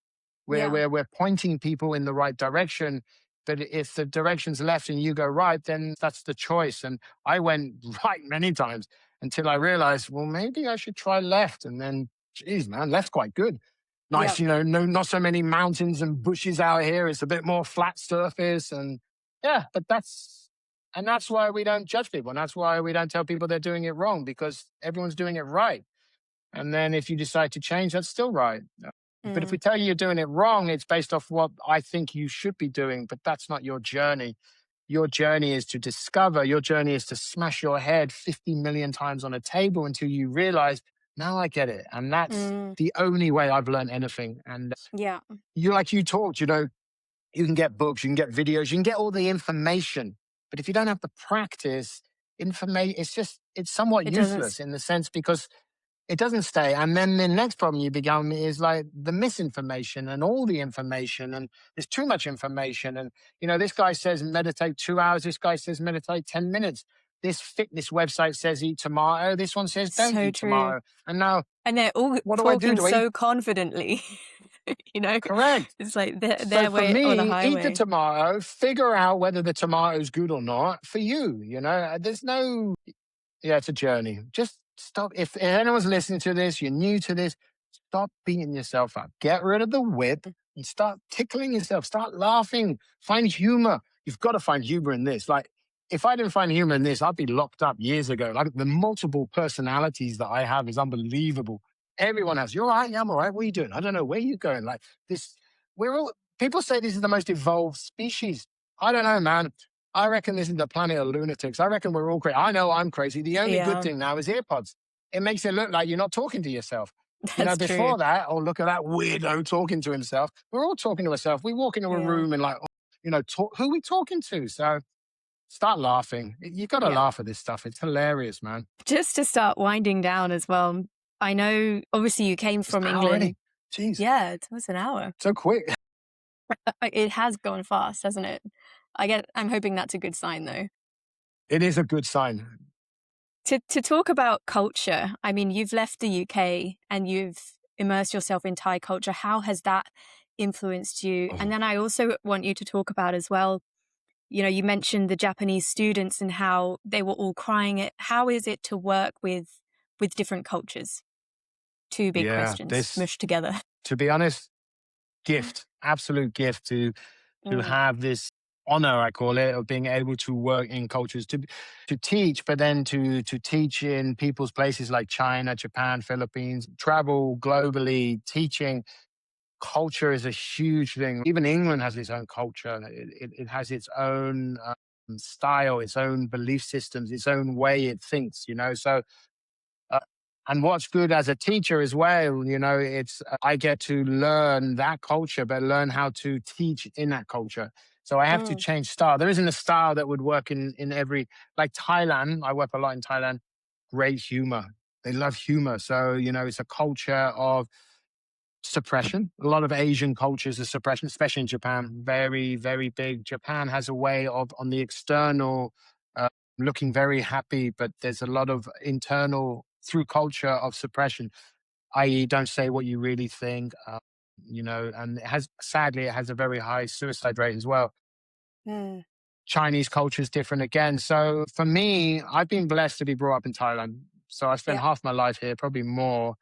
Yeah. We're pointing people in the right direction. But if the direction's left and you go right, then that's the choice. And I went right many times until I realized, well, maybe I should try left. And then, geez, man, left's quite good. Yeah. Nice, no, not so many mountains and bushes out here. It's a bit more flat surface. And yeah, but that's why we don't judge people. And that's why we don't tell people they're doing it wrong, because everyone's doing it right. And then if you decide to change, that's still right. But if we Mm. tell you you're doing it wrong, it's based off what I think you should be doing, but that's not your journey. Your journey is to discover, your journey is to smash your head 50 million times on a table until you realize, now I get it. And that's Mm. the only way I've learned anything. And Yeah. you talked, you can get books, you can get videos, you can get all the information. But if you don't have the practice, information, it's somewhat It doesn't. useless in the sense because it doesn't stay. And then the next problem you become is like the misinformation and all the information, and there's too much information. And, this guy says meditate 2 hours. This guy says meditate 10 minutes. This fitness website says eat tomato. This one says don't So eat true. tomato. And now, And they're all what do I do? talking Do I eat? so confidently, you know? Correct. It's like So their for way or the me, eat the highway. tomato, figure out whether the tomato's good or not for you. There's no, yeah, it's a journey. Just stop. If anyone's listening to this, you're new to this, stop beating yourself up. Get rid of the whip and start tickling yourself. Start laughing. Find humor. You've got to find humor in this. Like, if I didn't find humor in this, I'd be locked up years ago. Like, the multiple personalities that I have is unbelievable. Everyone has, you're all right. Yeah, I'm all right. What are you doing? I don't know. Where are you going? Like, this, we're all, people say this is the most evolved species. I don't know, man. I reckon this is the planet of lunatics. I reckon we're all crazy. I know I'm crazy. The only good Yeah, thing now is earpods. It makes it look like you're not talking to yourself. that's true. Before that, oh, look at that weirdo talking to himself. We're all talking to ourselves. We walk into a Yeah, room and like, who are we talking to? So start laughing. You got to yeah. laugh at this stuff. It's hilarious, man. Just to start winding down as well, I know obviously you came It's from an hour England. already. Jeez, Yeah, it's almost an hour. so quick. It has gone fast, hasn't it? I'm hoping that's a good sign though. It is a good sign. To talk about culture, I mean, you've left the UK and you've immersed yourself in Thai culture. How has that influenced you? And Oh, then I also want you to talk about as well, you mentioned the Japanese students and how they were all crying it. How is it to work with different cultures? Two big yeah, questions this, mushed together. to be honest, gift, absolute gift to Mm. have this honor, I call it, of being able to work in cultures, to teach, but then to teach in people's places like China, Japan, Philippines, travel globally, teaching. Culture is a huge thing. Even England has its own culture. It has its own style, its own belief systems, its own way it thinks. So uh, and what's good as a teacher as well, it's I get to learn that culture, but learn how to teach in that culture. So I have to Mm. change style. There isn't a style that would work in every, like Thailand. I work a lot in Thailand. Great humor. They love humor. So, it's a culture of suppression. A lot of Asian cultures are suppression, especially in Japan. Very, very big. Japan has a way of, on the external, looking very happy, but there's a lot of internal, through culture, of suppression, i.e., don't say what you really think. And sadly, it has a very high suicide rate as well. Mm. Chinese culture is different again. So for me, I've been blessed to be brought up in Thailand. So I spent Yeah. half my life here, probably more,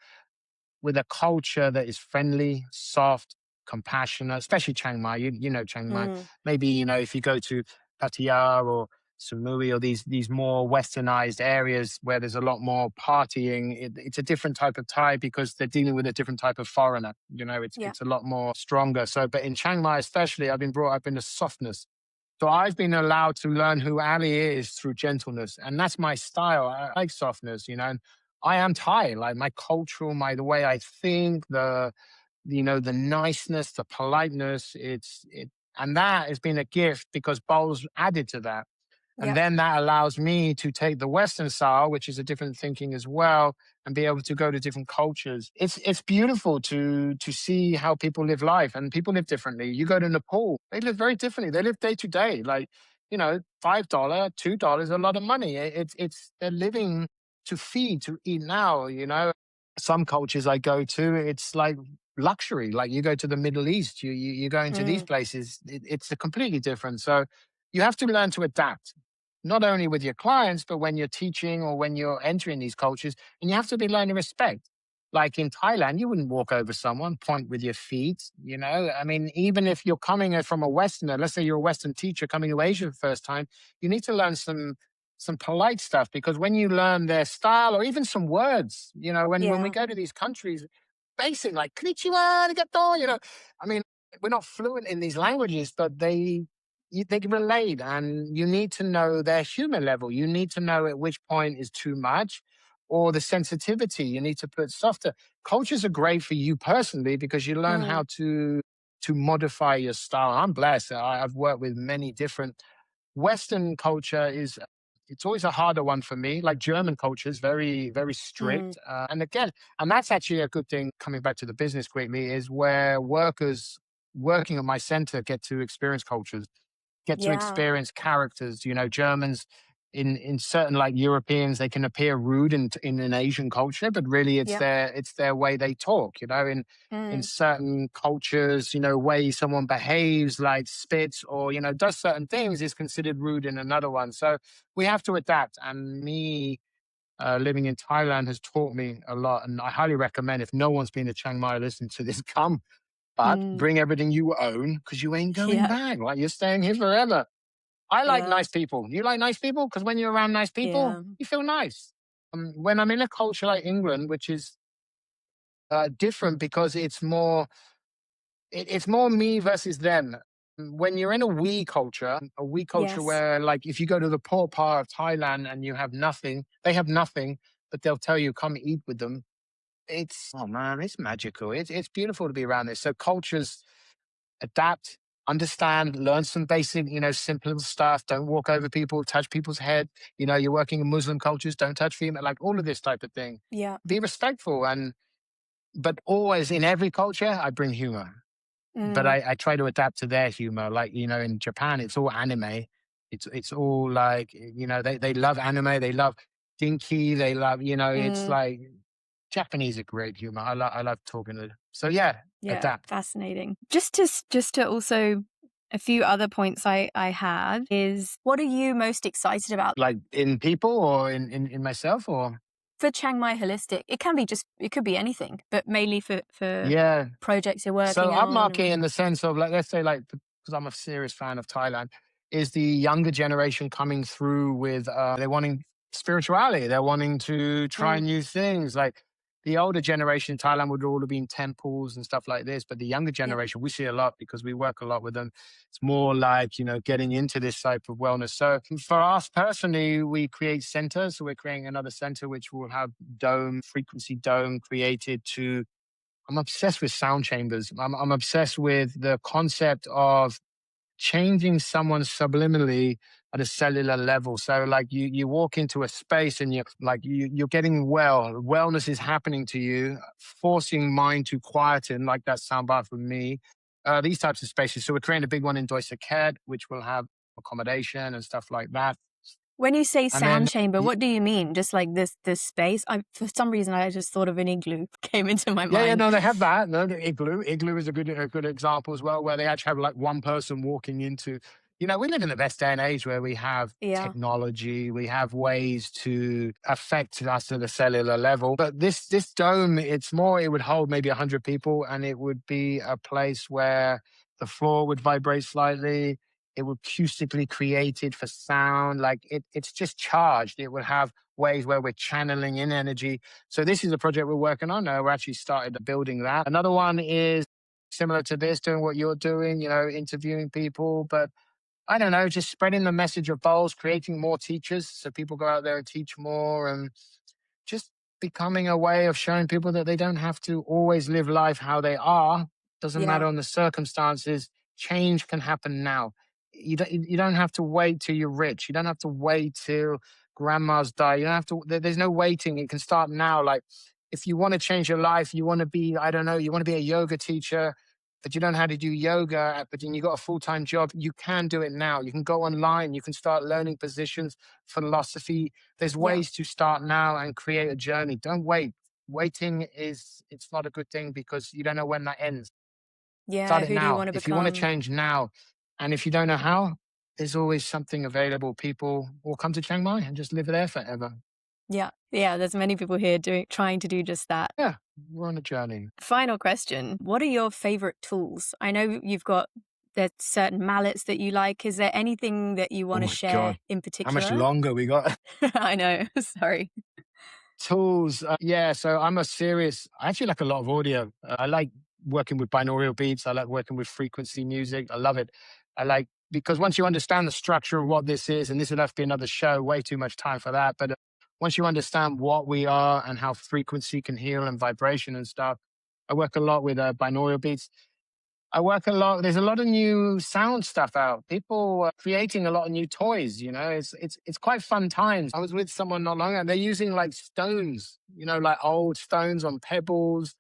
with a culture that is friendly, soft, compassionate, especially Chiang Mai. You know Chiang Mai. Mm. Maybe, if you go to Pattaya or Samui or these more westernized areas where there's a lot more partying. It's a different type of Thai because they're dealing with a different type of foreigner. You know, Yeah. it's a lot more stronger. So, but in Chiang Mai especially, I've been brought up in the softness. So I've been allowed to learn who Ali is through gentleness, and that's my style. I like softness, you know. And I am Thai, like my cultural, the way I think, the niceness, the politeness. And that has been a gift because bowls added to that. And Yeah. then that allows me to take the Western style, which is a different thinking as well, and be able to go to different cultures. It's beautiful to see how people live life, and people live differently. You go to Nepal, they live very differently. They live day to day. Like, $5, $2, a lot of money. It's they're living to feed, to eat now, you know. Some cultures I go to, it's like luxury. Like you go to the Middle East, you go into these Mm. places, it's a completely different. So you have to learn to adapt, not only with your clients, but when you're teaching or when you're entering these cultures, and you have to be learning respect. Like in Thailand, you wouldn't walk over someone, point with your feet, you know? I mean, even if you're coming from a Westerner, let's say you're a Western teacher coming to Asia for the first time, you need to learn some polite stuff because when you learn their style or even some words, when we Yeah. go to these countries, basic like konnichiwa, arigato, I mean, we're not fluent in these languages, but they can relate, and you need to know their humor level. You need to know at which point is too much or the sensitivity. You need to put softer. Cultures are great for you personally because you learn Mm. how to modify your style. I'm blessed. I've worked with many different. Western culture is it's always a harder one for me. Like German culture is very, very Mm. strict. And that's actually a good thing coming back to the business quickly is where workers working at my center get to experience cultures, get to Yeah. experience characters. Germans in certain like Europeans, they can appear rude in an Asian culture, but really Yeah. it's their way they talk. In Mm. certain cultures, way someone behaves, like spits or does certain things, is considered rude in another one. So we have to adapt. And me living in Thailand has taught me a lot, and I highly recommend if no one's been to Chiang Mai, listen to this. Come, but Mm. bring everything you own because you ain't going Yeah. back. Like you're staying here forever. I like Yeah. nice people. You like nice people because when you're around nice people, Yeah. you feel nice. When I'm in a culture like England, which is different because it's more me versus them. When you're in a we culture Yes. where, like, if you go to the poor part of Thailand and you have nothing, they have nothing, but they'll tell you come eat with them. It's oh man, it's magical. It's beautiful to be around this. So cultures adapt, understand, learn some basic, simple stuff. Don't walk over people, touch people's head. You're working in Muslim cultures, don't touch female, like all of this type of thing. Yeah. Be respectful, but always in every culture, I bring humor. But Mm. I try to adapt to their humor. Like, in Japan, it's all anime. It's all like, they love anime, they love Dinky, they love, it's Mm. like Japanese are great humor. I love talking to them. So yeah, Yeah. adapt. Fascinating. Just to also a few other points I had is what are you most excited about Like in people or in myself or for Chiang Mai Holistic? It could be anything, but mainly for yeah. projects you're So working I'm on or marking in the sense of like, let's say like, because I'm a serious fan of Thailand, is the younger generation coming through with, they're wanting spirituality. They're wanting to try mm, new things. Like the older generation in Thailand would all have been temples and stuff like this. But the younger yeah. generation, we see a lot because we work a lot with them. It's more like, getting into this type of wellness. So for us personally, we create centers. So we're creating another center, which will have frequency dome created to I'm obsessed with sound chambers. I'm obsessed with the concept of changing someone subliminally at a cellular level. So like you walk into a space and you're getting well. Wellness is happening to you, forcing mind to quieten, like that sound bath with me. These types of spaces. So we're creating a big one in Doi Saket, which will have accommodation and stuff like that. When you say And sound then chamber, what do you mean? Just like this space? I for some reason I just thought of an igloo came into my yeah, mind. no, they have that. No, the igloo. Igloo is a good example as well, where they actually have like one person walking into. We live in the best day and age where we have Yeah. technology, we have ways to affect us at a cellular level. But this dome, it would hold maybe 100 people, and it would be a place where the floor would vibrate slightly. It will acoustically created for sound. Like it's just charged. It will have ways where we're channeling in energy. So this is a project we're working on. We're actually started building that. Another one is similar to this, doing what you're doing, interviewing people, but I don't know, just spreading the message of bowls, creating more teachers so people go out there and teach more, and just becoming a way of showing people that they don't have to always live life how they are. Doesn't matter Yeah. on the circumstances. Change can happen now. You don't have to wait till you're rich. You don't have to wait till grandma's die. You don't have to. There's no waiting. It can start now. Like if you want to change your life, you want to be, I don't know, you want to be a yoga teacher, but you don't know how to do yoga, but then you got a full-time job. You can do it now. You can go online. You can start learning positions, philosophy. There's Yeah. ways to start now and create a journey. Don't wait. Waiting it's not a good thing because you don't know when that ends. Start Yeah. it Who do you now. want to If you want to become? change now, and if you don't know how, there's always something available. People will come to Chiang Mai and just live there forever. Yeah. Yeah. There's many people here trying to do just that. Yeah, we're on a journey. Final question. What are your favorite tools? I know you've got there's certain mallets that you like. Is there anything that you Oh want to my God. share in How much particular? longer we got? I know. Sorry. Tools. Yeah, so I actually like a lot of audio. I like working with binaural beats. I like working with frequency music. I love it. Because once you understand the structure of what this is, and this would have to be another show, way too much time for that. But once you understand what we are and how frequency can heal and vibration and stuff, I work a lot with binaural beats. I work a lot. There's a lot of new sound stuff out. People are creating a lot of new toys. It's quite fun times. I was with someone not long ago. They're using like stones, like old stones on pebbles,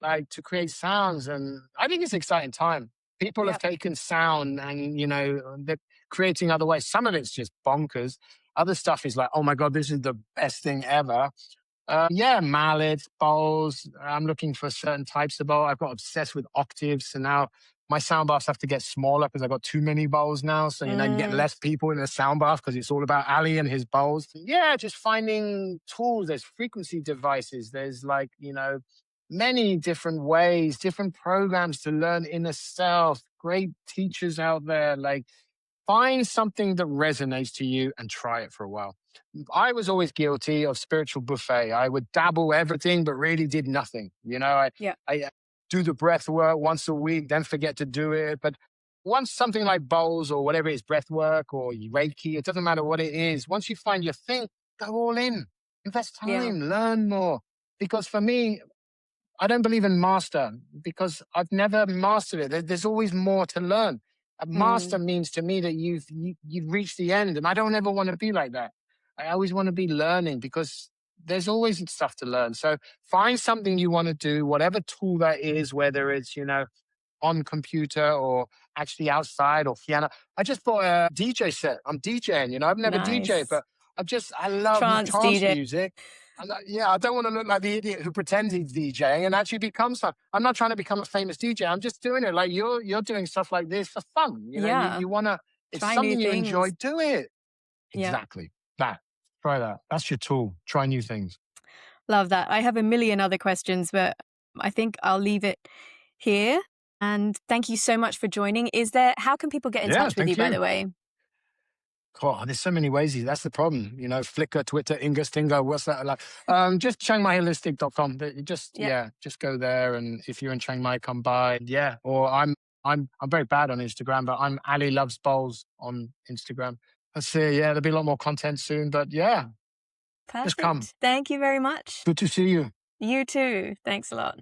like to create sounds. And I think it's an exciting time. People have Yeah. taken sound and they're creating other ways. Some of it's just bonkers. Other stuff is like, oh my god, this is the best thing ever. Yeah, mallets, bowls. I'm looking for certain types of bowl. I've got obsessed with octaves, so now my sound baths have to get smaller because I've got too many bowls now. So you get Mm, less people in the sound bath because it's all about Ali and his bowls. Yeah, just finding tools. There's frequency devices. There's like many different ways, different programs to learn inner self. Great teachers out there. Like find something that resonates to you and try it for a while. I was always guilty of spiritual buffet. I would dabble everything, but really did nothing. yeah. I do the breath work once a week, then forget to do it. But once something like bowls or whatever it is, breath work or Reiki, it doesn't matter what it is. Once you find your thing, go all in, invest Yeah. time, learn more. Because for me, I don't believe in master because I've never mastered it. There's always more to learn. A master Mm, means to me that you've reached the end, and I don't ever want to be like that. I always want to be learning because there's always stuff to learn. So find something you want to do, whatever tool that is, whether it's on computer or actually outside or piano. I just bought a DJ set. I'm DJing, I've never DJed, nice. but I love Trance trance DJ. music. Yeah, I don't want to look like the idiot who pretends he's DJing and actually becomes some. I'm not trying to become a famous DJ. I'm just doing it like you're doing stuff like this for fun. Yeah. You want to, it's Try new something you enjoy, things. do it. Yeah. Exactly. That. Try that. That's your tool. Try new things. Love that. I have a million other questions, but I think I'll leave it here. And thank you so much for joining. How can people get in Yeah, touch with you, thank by you. the way? Oh, there's so many ways. That's the problem. Flickr, Twitter, Inga Stingo, what's that like? Just chiangmaiholistic.com. Yeah. Just go there. And if you're in Chiang Mai, come by. Yeah. Or I'm very bad on Instagram, but I'm Ali Loves Bowls on Instagram. Let's see. Yeah, there'll be a lot more content soon. But yeah, just come. Perfect. Thank you very much. Good to see you. You too. Thanks a lot.